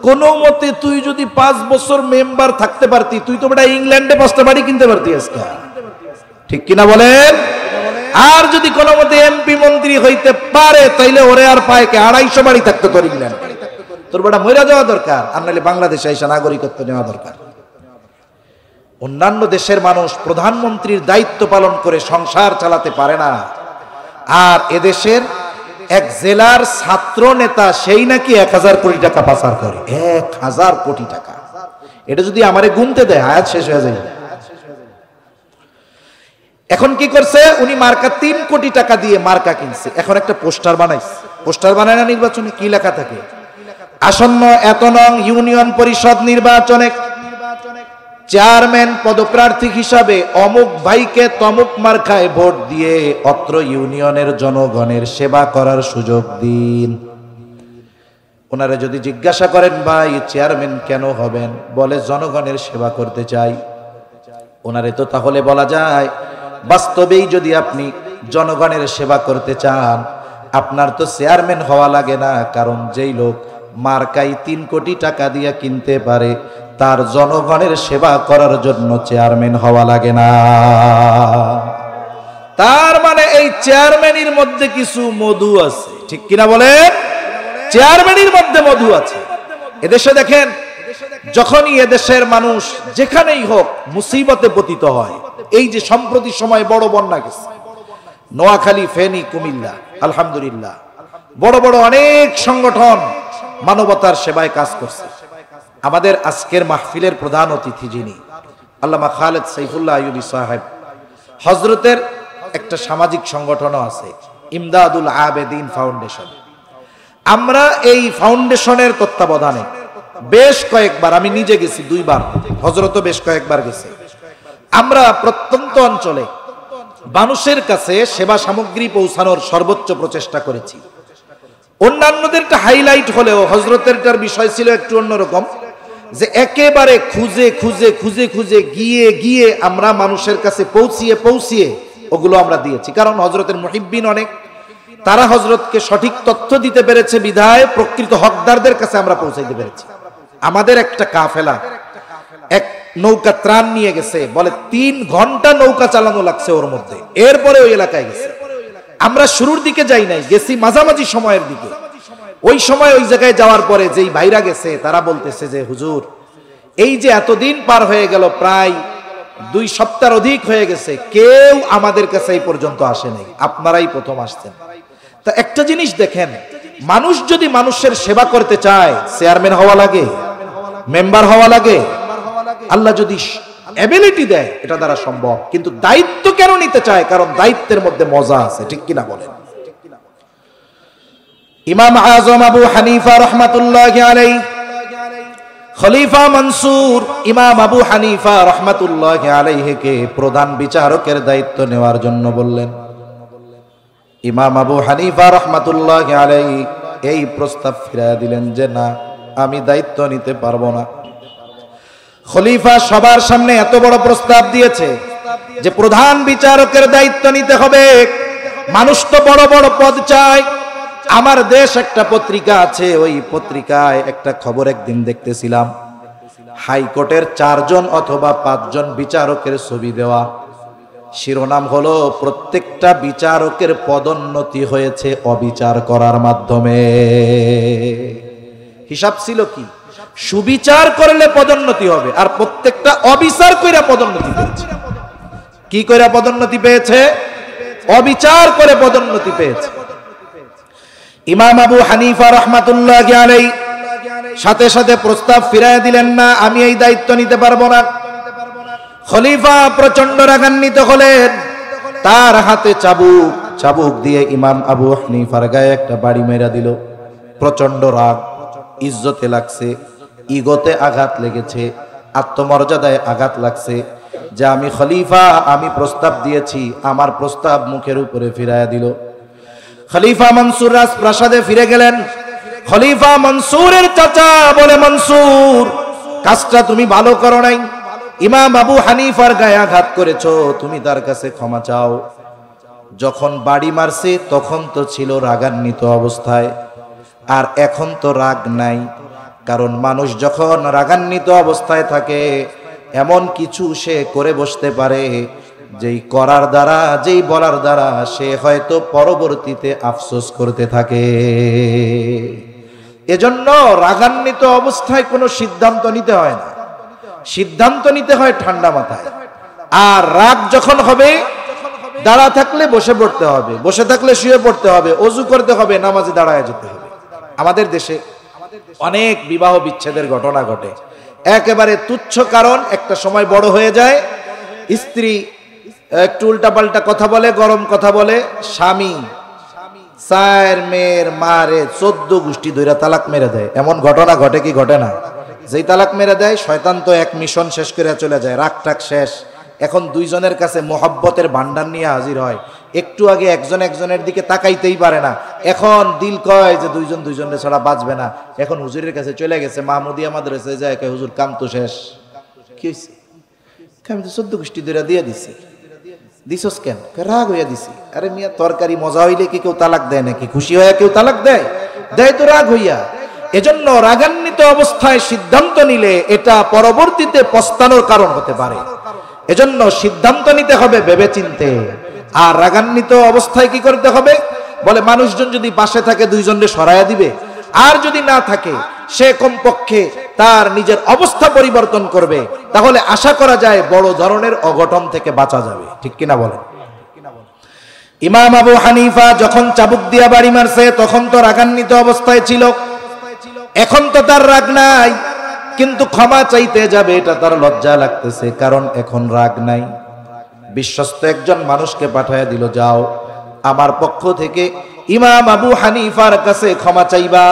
[SPEAKER 1] কোনো মতে তুই যদি 5 বছর মেম্বার থাকতে পারতি, তুই তো বেটা ইংল্যান্ডে 5টা বাড়ি কিনতে পারতি আজকে। ঠিক কিনা বলেন? আর যদি কোনো মতে এমপি মন্ত্রী হইতে পারে, তাইলে ওরে আর পায় কে? 250 বাড়ি থাকতো তোর ইংল্যান্ডে। তোর বেটা মইরা যাওয়া দরকার, আর নাহলে বাংলাদেশে এসে নাগরিকত্ব নেওয়া দরকার। অন্যান্য দেশের মানুষ প্রধানমন্ত্রীর দায়িত্ব পালন করে সংসার চালাতে পারে না, আর এদেশের এক জেলার ছাত্র নেতা সেই নাকি 1000 কোটি টাকা পাচার করে। 1000 কোটি টাকা, এটা যদি আমারে গুনতে দেয় হায়াত শেষ হয়ে যায়। এখন কি করছে উনি? মার্কা 3 কোটি টাকা দিয়ে মার্কা কিনছে। এখন একটা পোস্টার বানাইছে। পোস্টার বানায় না নির্বাচনে, কি লেখা থাকে? আসন্ন এত নং ইউনিয়ন পরিষদ নির্বাচনে চেয়ারম্যান পদপ্রার্থী হিসাবে অমুক ভাইকে তমুক মার্কায় ভোট দিয়ে অত্র ইউনিয়নের জনগণের সেবা করার সুযোগ দিন। ওনারা যদি জিজ্ঞাসা করেন, ভাই চেয়ারম্যান কেন হবেন? বলে জনগণের সেবা করতে চাই। ওনারে তো তাহলে বলা যায়, বাস্তবেই যদি আপনি জনগণের সেবা করতে চান, আপনার তো চেয়ারম্যান হওয়া লাগে না, কারণ যেই লোক মার্কাই 3 কোটি টাকা দিয়ে কিনতে পারে, তার জনগণের সেবা করার জন্য চেয়ারম্যান হওয়া লাগে না। তার মানে এই চেয়ারম্যানের মধ্যে কিছু মধু আছে, ঠিক কিনা বলেন? চেয়ারম্যানের মধ্যে মধু আছে। এদেশে দেখেন, যখনই এদেশের মানুষ যেখানেই হোক মুসিবতে পতিত হয়, এই যে সম্প্রতি সময় বড় বন্যা গেছে, নোয়াখালী, ফেনী, কুমিল্লা, আলহামদুলিল্লাহ বড় বড় অনেক সংগঠন মানবতার সেবায় কাজ করছে। আমাদের আজকের মাহফিলের প্রধান অতিথি যিনি, আল্লামা খালেদ সাইফুল্লাহ আইয়ুবী সাহেব, হযরতের একটা সামাজিক সংগঠনও আছে, ইমদাদুল আবেদিন ফাউন্ডেশন। আমরা এই ফাউন্ডেশনের তত্ত্বাবধানে বেশ কয়েকবার, আমি নিজে গেছি 2 বার, হযরতও বেশ কয়েকবার গেছে, আমরা প্রত্যন্ত অঞ্চলে মানুষের কাছে সেবা সামগ্রী পৌঁছানোর সর্বোচ্চ প্রচেষ্টা করেছি। অন্যান্যদেরটা হাইলাইট হলেও হযরতেরটার বিষয় ছিল একটু অন্যরকম, যে একেবারে খুঁজে খুঁজে খুঁজে খুঁজে গিয়ে গিয়ে আমরা মানুষের কাছে পৌঁছিয়ে ওগুলো আমরা দিয়েছি। কারণ হযরতের মুহিব্বিন অনেক, তারা হযরতকে সঠিক তথ্য দিতে পেরেছে বিধায় প্রকৃত হকদারদের কাছে আমরা পৌঁছাইতে পেরেছি। আমাদের একটা কাফেলা এক নৌকা ত্রাণ নিয়ে গেছে, বলে 3 ঘন্টা নৌকা চালানো লাগছে ওর মধ্যে, এরপরে ওই এলাকায় গেছে। আমরা শুরুর দিকে যাই নাই, গেছি মাঝামাঝি সময়ের দিকে। ওই সময় ওই জায়গায় যাওয়ার পরে যেই ভাইরা গেছে তারা বলতেছে যে হুজুর, এই যে এতদিন পার হয়ে গেল, প্রায় 2 সপ্তাহ অধিক হয়ে গেছে, কেউ আমাদের কাছে এই পর্যন্ত আসে নাই, আপনারাই প্রথম আসছেন। তা একটা জিনিস দেখেন, মানুষ যদি মানুষের সেবা করতে চায়, চেয়ারম্যান হওয়া লাগে, মেম্বার হওয়া লাগে। আল্লাহ যদি এবিলিটি দেয় এটা দ্বারা সম্ভব। কিন্তু দায়িত্ব কেন নিতে চায়? কারণ দায়িত্বের মধ্যে মজা আছে, ঠিক কিনা বলেন? ইমাম আজম আবু হানিফা রাহমাতুল্লাহি আলাইহি, খলিফা মনসুর ইমাম আবু হানিফা রাহমাতুল্লাহি আলাইহিকে প্রধান বিচারকের দায়িত্ব নেওয়ার জন্য বললেন। ইমাম আবু হানিফা রাহমাতুল্লাহি আলাইহি এই প্রস্তাব ফিরিয়ে দিলেন যে না, আমি দায়িত্ব নিতে পারবো না। খলিফা সবার সামনে এত বড় প্রস্তাব দিয়েছে যে প্রধান বিচারকের দায়িত্ব নিতে হবে। মানুষ তো বড় বড় পদ চায়। আমার দেশ একটা পত্রিকা আছে, ওই পত্রিকায় একটা খবর একদিন দেখতেছিলাম, হাইকোর্টের 4 জন অথবা 5 জন বিচারকের ছবি দেওয়া। শিরোনাম হলো প্রত্যেকটা বিচারকের পদোন্নতি হয়েছে অবিচার করার মাধ্যমে। হিসাব ছিল কি, সুবিচার করলে পদোন্নতি হবে, আর প্রত্যেকটা অবিচার কইরা পদোন্নতি পেয়েছে। কি কইরা পদোন্নতি পেয়েছে? অবিচার করে পদোন্নতি পেয়েছে। ইমাম আবু হানিফা রাহমাতুল্লাহি আলাইহি সাথে সাথে প্রস্তাব ফিরাইয়া দিলেন, না, আমি এই দায়িত্ব নিতে পারবো না। খলিফা প্রচন্ড রাগান্বিত হলেন, তার হাতে চাবুক দিয়ে ইমাম আবু হানিফার গায়ে একটা বাড়ি মেরা দিল। প্রচন্ড রাগ, ইজ্জতে লাগছে, ইগোতে আঘাত লেগেছে, আত্মমর্যাদায় আঘাত লাগছে যে আমি খলিফা, আমি প্রস্তাব দিয়েছি, আমার প্রস্তাব মুখের উপরে ফিরাইয়া দিল। খলিফা মনসুর রাজপ্রাসাদে ফিরে গেলেন। খলিফা মনসুরের চাচা বলে, মনসুর, কাজটা তুমি ভালো করো নাই, ইমাম আবু হানিফার গায়ে আঘাত করেছো, তুমি তার কাছে ক্ষমা চাও। যখন বাড়ি মারছে তখন তো ছিল রাগান্বিত অবস্থায়, আর এখন তো রাগ নাই। কারণ মানুষ যখন রাগান্বিত অবস্থায় থাকে, এমন কিছু সে করে বসতে পারে যেই করার দ্বারা, যেই বলার দ্বারা সে হয়তো পরবর্তীতে আফসোস করতে থাকে। এজন্য রাগান্বিত অবস্থায় কোনো সিদ্ধান্ত নিতে হয় না, সিদ্ধান্ত নিতে হয় ঠান্ডা মাথায়। আর রাগ যখন হবে, দাঁড়া থাকলে বসে পড়তে হবে, বসে থাকলে শুয়ে পড়তে হবে, ওযু করতে হবে, নামাজে দাঁড়ায় যেতে হবে। আমাদের দেশে অনেক বিবাহ বিচ্ছেদের ঘটনা ঘটে, একেবারে তুচ্ছ কারণ, একটা সময় বড় হয়ে যায়, স্ত্রী একটু উল্টাপাল্টা কথা বলে, গরম কথা বলে, স্বামী 4 মেয়ের মারে 14 গোষ্ঠী ধইরা তালাক মেরে দেয়। এমন ঘটনা ঘটে কি ঘটে না? যেই তালাক মেরে দেয়, শয়তান তো এক মিশন শেষ করে চলে যায়, রাগ টাক শেষ। এখন 2 জনের কাছে মোহাব্বতের ভান্ডার নিয়ে হাজির হয়। একটু আগে একজন একজনের দিকে তাকাইতেই পারে না, এখন দিল কয় যে 2 জন 2 জনের ছাড়া বাঁচবে না। এখন হুজুরের কাছে চলে গেছে, মাহমুদিয়া মাদ্রাসায় যায়, কয় হুজুর কাম তো শেষ। কি হয়েছে? আমি তো 14 গোষ্ঠী ধইরা দিয়ে দিছি। দিছস কেন? রাগ হইয়া দিছি। আরে মিয়া, তরকারি মজা হইলে কি কেউ তালাক দেয় নাকি? খুশি হইয়া কেউ তালাক দেয়? দেয় তো রাগ হইয়া। এজন্য রাগান্বিত অবস্থায় সিদ্ধান্ত নিলে এটা পরবর্তীতে পস্তানোর কারণ হতে পারে। এজন্য সিদ্ধান্ত নিতে হবে ভেবেচিন্তে। আর রাগান্বিত অবস্থায় কি করতে হবে? বলে মানুষজন যদি পাশে থাকে 2 জনকে সরাইয়া দিবে, আর যদি না থাকে সে কমপক্ষে তার নিজের অবস্থা পরিবর্তন করবে, তাহলে আশা করা যায় বড় ধরনের অঘটন থেকে বাঁচা যাবে। ঠিক কিনা বলেন? ইমাম আবু হানিফা যখন চাবুক দিয়া বাড়ি মারছে তখন তো রাগান্বিত অবস্থায় ছিল, এখন তো তার রাগ নাই, কিন্তু ক্ষমা চাইতে যাবে এটা তার লজ্জা লাগতেছে, কারণ এখন রাগ নাই। বিশ্বস্ত একজন মানুষকে পাঠায় দিল, যাও আমার পক্ষ থেকে ইমাম আবু হানিফার কাছে ক্ষমা চাইবা।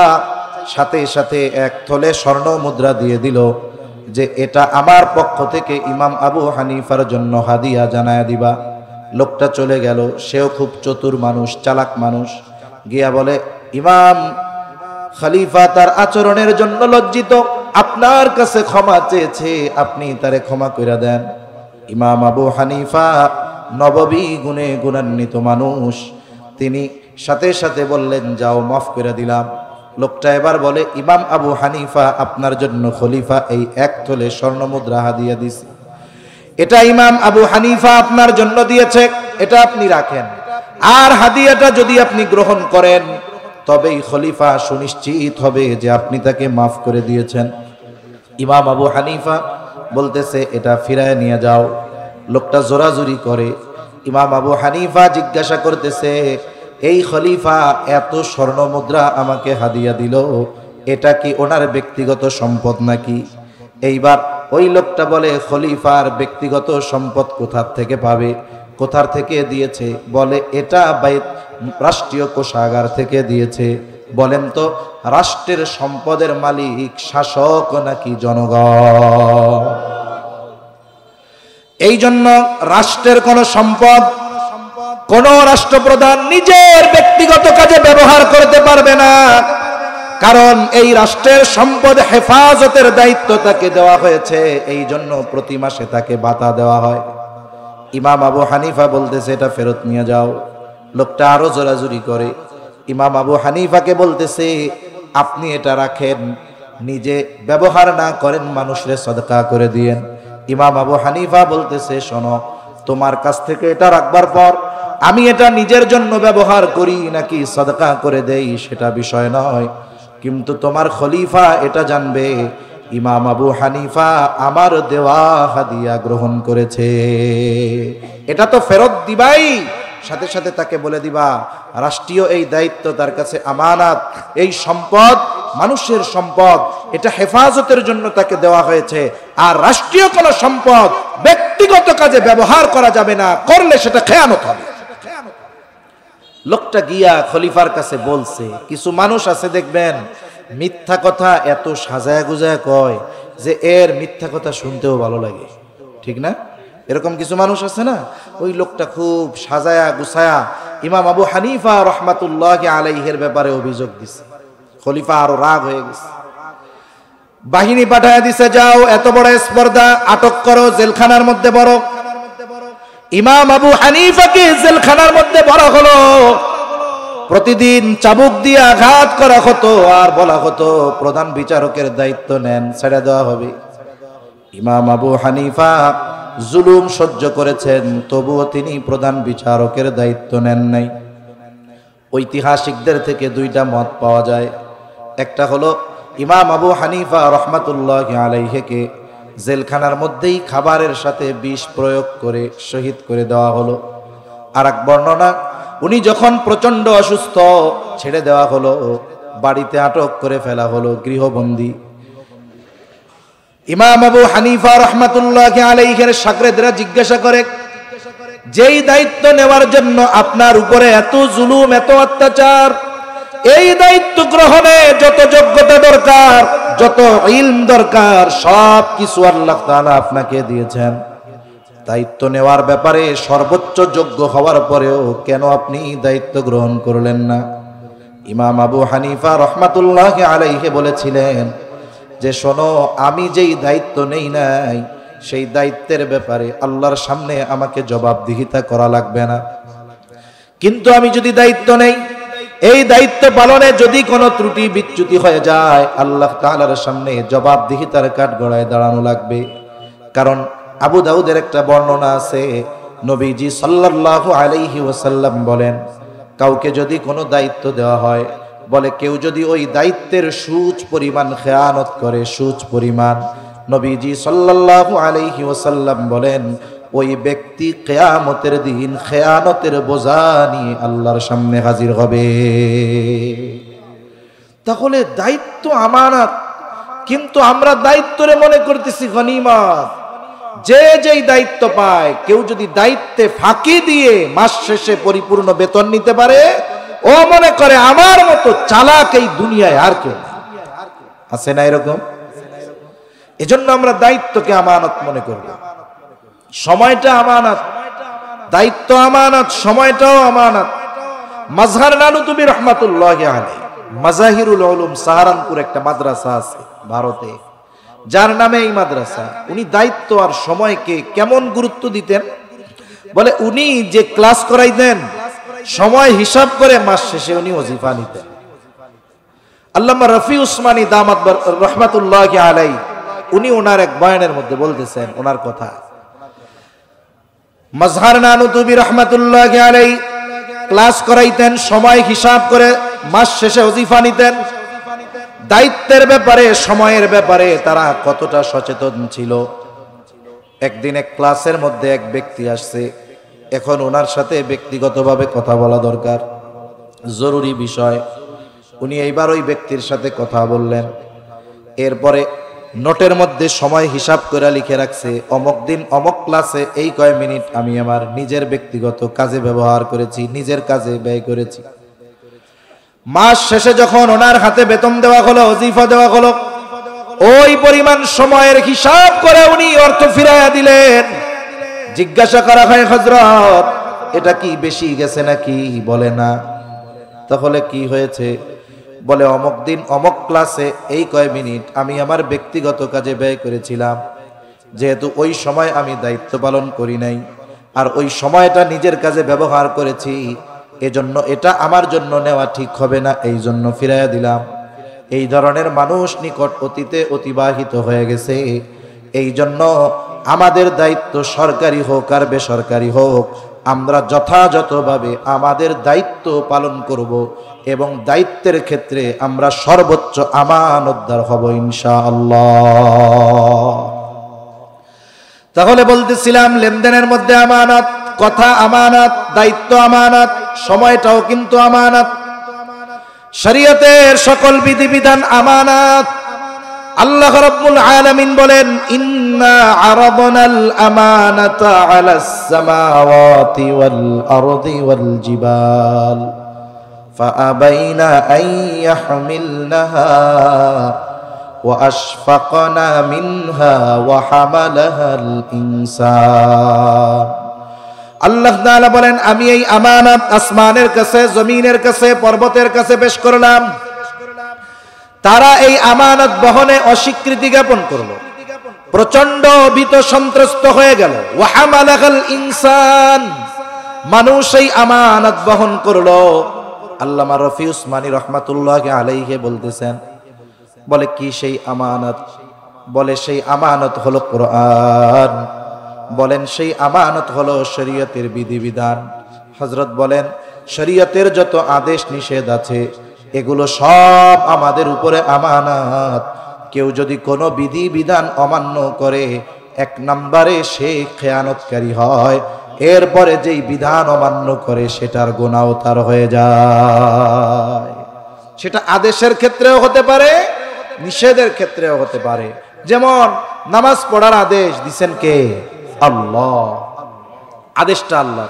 [SPEAKER 1] সাথে সাথে 1 থলে স্বর্ণ মুদ্রা দিয়ে দিল যে এটা আমার পক্ষ থেকে ইমাম আবু হানিফার জন্য হাদিয়া জানায়া দিবা। লোকটা চলে গেল। সেও খুব চতুর মানুষ, চালাক মানুষ। গিয়া বলে, ইমাম, খলিফা তার আচরণের জন্য লজ্জিত, আপনার কাছে ক্ষমা চেয়েছে, আপনি তারে ক্ষমা কইরা দেন। ইমাম আবু হানিফা নববী গুণে গুণান্বিত মানুষ, তিনি সাথে সাথে বললেন, যাও, মাফ করে দিলাম। লোকটা এবার বলে, ইমাম আবু হানিফা, আপনার জন্য খলিফা এই 1 তোলে স্বর্ণ মুদ্রা হাদিয়া দিছে। এটা ইমাম আবু হানিফা আপনার জন্য দিয়েছে, এটা আপনি রাখেন। আর হাদিয়াটা যদি আপনি গ্রহণ করেন, তবেই খলিফা সুনিশ্চিত হবে যে আপনি তাকে মাফ করে দিয়েছেন। ইমাম আবু হানিফা বলতেছে, এটা ফিরায় নিয়ে যাও। লোকটা জোরাজুরি করে। ইমাম আবু হানিফা জিজ্ঞাসা করতেছে, এই খলিফা এত স্বর্ণ মুদ্রা আমাকে হাদিয়া দিল, এটা কি ওনার ব্যক্তিগত সম্পদ নাকি? এইবার ওই লোকটা বলে, খলিফার ব্যক্তিগত সম্পদ কোথার থেকে পাবে, কোথার থেকে দিয়েছে? বলে, এটা রাষ্ট্রীয় কোষাগার থেকে দিয়েছে। বলেন তো, রাষ্ট্রের সম্পদের মালিক শাসক নাকি জনগণ? এই জন্য রাষ্ট্রের কোন সম্পদ কোন রাষ্ট্রপ্রধান নিজের ব্যক্তিগত কাজে ব্যবহার করতে পারবে না, কারণ এই রাষ্ট্রের সম্পদ হেফাজতের দায়িত্ব তাকে দেওয়া হয়েছে। এই জন্য প্রতি মাসে তাকে ভাতা দেওয়া হয়। ইমাম আবু হানিফা বলতেছে, এটা ফেরত নিয়ে যাও। লোকটা আরো জোরাজুরি করে। ইমাম আবু হানিফাকে বলতেছে, আপনি এটা রাখেন, নিজে ব্যবহার না করেন, মানুষরে সদকা করে দিয়েন। ইমাম আবু হানিফা বলতেছে, শোনো, তোমার কাছ থেকে এটা রাখবার পর আমি এটা নিজের জন্য ব্যবহার করি নাকি সদকা করে দেই সেটা বিষয় নয়, কিন্তু তোমার খলিফা এটা জানবে ইমাম আবু হানিফা আমার দেওয়া হাদিয়া গ্রহণ করেছে, এটা তো ফেরত দিবাই। সাথে সাথে তাকে বলে দিবা, রাষ্ট্রীয় এই দায়িত্ব তার কাছে আমানত, এই সম্পদ মানুষের সম্পদ, এটা হেফাজতের জন্য তাকে দেওয়া হয়েছে। আর রাষ্ট্রীয় কোনো সম্পদ ব্যক্তিগত কাজে ব্যবহার করা যাবে না, করলে সেটা খেয়ানত হবে। লোকটা গিয়া খলিফার কাছে বলছে। কিছু মানুষ আছে দেখবেন, মিথ্যা কথা এত সাজায় গুজায় কয় যে এর মিথ্যা কথা শুনতেও ভালো লাগে, ঠিক না? এরকম কিছু মানুষ আছে না? ওই লোকটা খুব সাজায়া গুছায়া ইমাম আবু হানিফা রহমাতুল্লাহ আলাইহির ব্যাপারে অভিযোগ দিছে। খলিফা আরো রাগ হয়ে গেছে, বাহিনী পাঠায় দিছে, যাও এত বড় স্পর্ধা, আটক করো, জেলখানার মধ্যে বড়। ইমাম আবু হানিফাকে জেলখানার মধ্যে বড় হলো। প্রতিদিন চাবুক দিয়ে আঘাত করা হতো, আর বলা হতো প্রধান বিচারকের দায়িত্ব নেন, ছেড়ে দেওয়া হবে। ইমাম আবু হানিফা জুলুম সহ্য করেছেন, তবুও তিনি প্রধান বিচারকের দায়িত্ব নেন নাই। ঐতিহাসিকদের থেকে 2টা মত পাওয়া যায়। একটা হলো ইমাম আবু হানিফা রহমাতুল্লাহ আলাইহিকে জেলখানার মধ্যেই খাবারের সাথে বিষ প্রয়োগ করে শহীদ করে দেওয়া হলো। আর এক বর্ণনা, উনি যখন প্রচন্ড অসুস্থ, ছেড়ে দেওয়া হলো, বাড়িতে আটক করে ফেলা হলো, গৃহবন্দী। ইমাম আবু হানিফা রহমাতুল্লাহ আলাইহির শাগরেদরা জিজ্ঞাসা করে, যেই দায়িত্ব নেওয়ার জন্য আপনার উপরে এত জুলুম, এত অত্যাচার, এই দায়িত্ব গ্রহণে যত যোগ্যতা দরকার, যত ইলম দরকার, সব কিছু আল্লাহ তাআলা আপনাকে দিয়েছেন। দায়িত্ব নেওয়ার ব্যাপারে সর্বোচ্চ যোগ্য হওয়ার পরেও কেন আপনি দায়িত্ব গ্রহণ করলেন না? ইমাম আবু হানিফা রহমাতুল্লাহ আলাইহি বলেছিলেন যে, শোনো, আমি যেই দায়িত্ব নেই নাই, সেই দায়িত্বের ব্যাপারে আল্লাহর সামনে আমাকে জবাবদিহিতা করা লাগবে না, কিন্তু আমি যদি দায়িত্ব নেই, এই দায়িত্ব পালনে যদি কোনো ত্রুটি বিচ্যুতি হয়ে যায়, আল্লাহ তাআলার সামনে জবাবদিহিতার কাঠগড়ায় দাঁড়ানো লাগবে। কারণ আবু দাউদের একটা বর্ণনা আছে, নবীজি সাল্লাল্লাহু আলাইহি ওয়াসাল্লাম বলেন, কাউকে যদি কোনো দায়িত্ব দেওয়া হয়, বলে কেউ যদি ওই দায়িত্বের সুচ পরিমাণ খেয়ানত করে, সুচ পরিমাণ, নবীজি সাল্লাল্লাহু আলাইহি ওয়াসাল্লাম বলেন, ওই ব্যক্তি কিয়ামতের দিন খেয়ানতের বোঝা নিয়ে আল্লাহর সামনে হাজির হবে। তাহলে দায়িত্ব আমানত, কিন্তু আমরা দায়িত্বরে মনে করতেছি গনিমত। যে যেই দায়িত্ব পায়, কেউ যদি দায়িত্বে ফাঁকি দিয়ে মাস শেষে পরিপূর্ণ বেতন নিতে পারে, ও মনে করে আমার মতো চালাক এই দুনিয়ায় আর কেউ আছে না। এরকম এজন্য আমরা দায়িত্বকে আমানত মনে করব। সময়টা আমানত, দায়িত্ব আমানত, সময়টাও আমানত। মাজহার নানুতুবি রহমাতুল্লাহি আলাইহি, মাজাহিরুল উলুম সাহারানপুর একটা মাদ্রাসা আছে ভারতে, যার নামে এই মাদ্রাসা। উনি দায়িত্ব আর সময়কে কেমন গুরুত্ব দিতেন, বলে উনি যে ক্লাস করাইতেন সময় হিসাব করে মাস শেষে উনি ওজিফা নিতেন। আল্লামা রফি উসমানী দামাত রহমাতুল্লাহি আলাইহি, উনি ওনার এক বয়ানের মধ্যে বলতেছেন ওনার কথা। মাজহার নানুতুবি রহমাতুল্লাহি আলাইহি ক্লাস করাইতেন সময় হিসাব করে, মাস শেষে ওজিফা নিতেন। দায়িত্বের ব্যাপারে, সময়ের ব্যাপারে তারা কতটা সচেতন ছিল। একদিন এক ক্লাসের মধ্যে এক ব্যক্তি আসছে, এখন ওনার সাথে ব্যক্তিগতভাবে কথা বলা দরকার, জরুরি বিষয়। উনি এইবার ওই ব্যক্তির সাথে কথা বললেন। এরপরে নোটের মধ্যে সময় হিসাব করে লিখে রাখছে, অমুক দিন অমুক ক্লাসে এই কয় মিনিট আমি আমার নিজের ব্যক্তিগত কাজে ব্যবহার করেছি, নিজের কাজে ব্যয় করেছি। মাস শেষে যখন ওনার হাতে বেতন দেওয়া হলো, ওজিফা দেওয়া হলো, ওই পরিমাণ সময়ের হিসাব করে উনি অর্থ ফিরাইয়া দিলেন। জিজ্ঞাসা করা হয়, হযরত এটা কি বেশি গেছে নাকি? বলে না। তাহলে কি হয়েছে? বলে অমুক দিন অমুক ক্লাসে এই কয় মিনিট আমি আমার ব্যক্তিগত কাজে ব্যয় করেছিলাম, যেহেতু ওই সময় আমি দায়িত্ব পালন করি নাই আর ওই সময়টা নিজের কাজে ব্যবহার করেছি, এজন্য এটা আমার জন্য নেওয়া ঠিক হবে না, এই জন্য ফিরাইয়া দিলাম। এই ধরনের মানুষ নিকট অতীতে অতিবাহিত হয়ে গেছে। এই জন্য আমাদের দায়িত্ব সরকারি হোক আর বেসরকারি হোক, আমরা যথাযথভাবে আমাদের দায়িত্ব পালন করব এবং দায়িত্বের ক্ষেত্রে আমরা সর্বোচ্চ আমানতদার হব ইনশাআল্লাহ। তাহলে বলতেছিলাম, লেনদেনের মধ্যে আমানত, কথা আমানত, দায়িত্ব আমানত, সময়টাও কিন্তু আমানত। শরীয়তের সকল বিধিবিধান আমানত। আল্লাহ রাব্বুল আলামিন বলেন, ইন্না আরাদনাল আমানাতা আলাস সামাওয়াতি ওয়াল আরদি ওয়াল জিবাল ফাআবাইনা আন ইয়াহমিলনাহা ওয়া আশফাকনা মিনহা ওয়া হামালাহাল ইনসান। আল্লাহ তাআলা বলেন, আমি এই আমানত আসমানের কাছে, জমিনের কাছে, পর্বতের কাছে পেশ করলাম। তারা এই আমানত বহনে অস্বীকৃতি জ্ঞাপন করলো, প্রচন্ড ভীত সন্ত্রস্ত হয়ে গেল। ওয়া হামালাহাল ইনসান, মানুষ এই আমানত বহন করলো। আল্লামা রফি উসমানী রহমাতুল্লাহি আলাইহি বলতেছেন, বলে কি সেই আমানত? বলে সেই আমানত হলো কোরআন। বলেন সেই আমানত হলো শরীয়তের বিধিবিধান। হযরত বলেন, শরীয়তের যত আদেশ নিষেধ আছে এগুলো সব আমাদের উপরে আমানত। কেউ যদি কোনো বিধিবিধান অমান্য করে, এক নম্বরে সে খেয়ানতকারী হয়, এরপরে যেই বিধান অমান্য করে সেটার গুনাহ তার হয়ে যায়। সেটা আদেশের ক্ষেত্রেও হতে পারে, নিষেধের ক্ষেত্রেও হতে পারে। যেমন নামাজ পড়ার আদেশ দিবেন কে? আল্লাহ। আদেশটা আল্লাহ।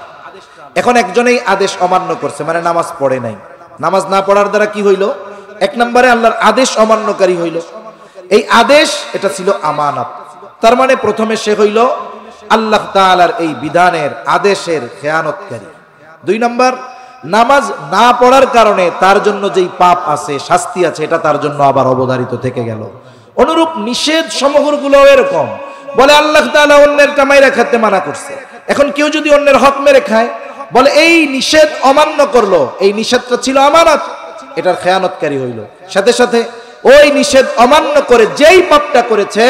[SPEAKER 1] এখন একজনেই আদেশ অমান্য করছে, মানে নামাজ পড়ে নাই। নামাজ না পড়ার দ্বারা কি হইল? এক নম্বরে আল্লাহর আদেশ অমান্যকারী হইল। এই আদেশ এটা ছিল আমানত। তার মানে প্রথমে সে হইল আল্লাহ তাআলার এই বিধানের আদেশের খেয়ানতকারী। দুই নম্বর, নামাজ না পড়ার কারণে তার জন্য যেই পাপ আছে, শাস্তি আছে, এটা তার জন্য আবার অবধারিত থেকে গেল। অনুরূপ নিষেধ সমূহগুলো এরকম। বলে আল্লাহ তাআলা অন্যের কামাইরা খেতে মানা করছে। এখন কেউ যদি অন্যের হক মেরে খায়, বলে এই নিষেধ অমান্য করলো, এই নিষেধটা ছিল আমানত, এটার খেয়ানতকারী হইল। সাথে সাথে ওই নিষেধ অমান্য করে যেই পাপটা করেছে,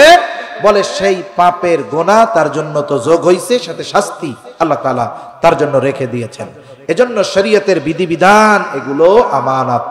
[SPEAKER 1] বলে সেই পাপের গুনাহ তার জন্য তো যোগ হইছে, সাথে শাস্তি আল্লাহ তাআলা তার জন্য রেখে দিয়েছেন। এজন্য শরীয়তের বিধিবিধান এগুলো আমানত।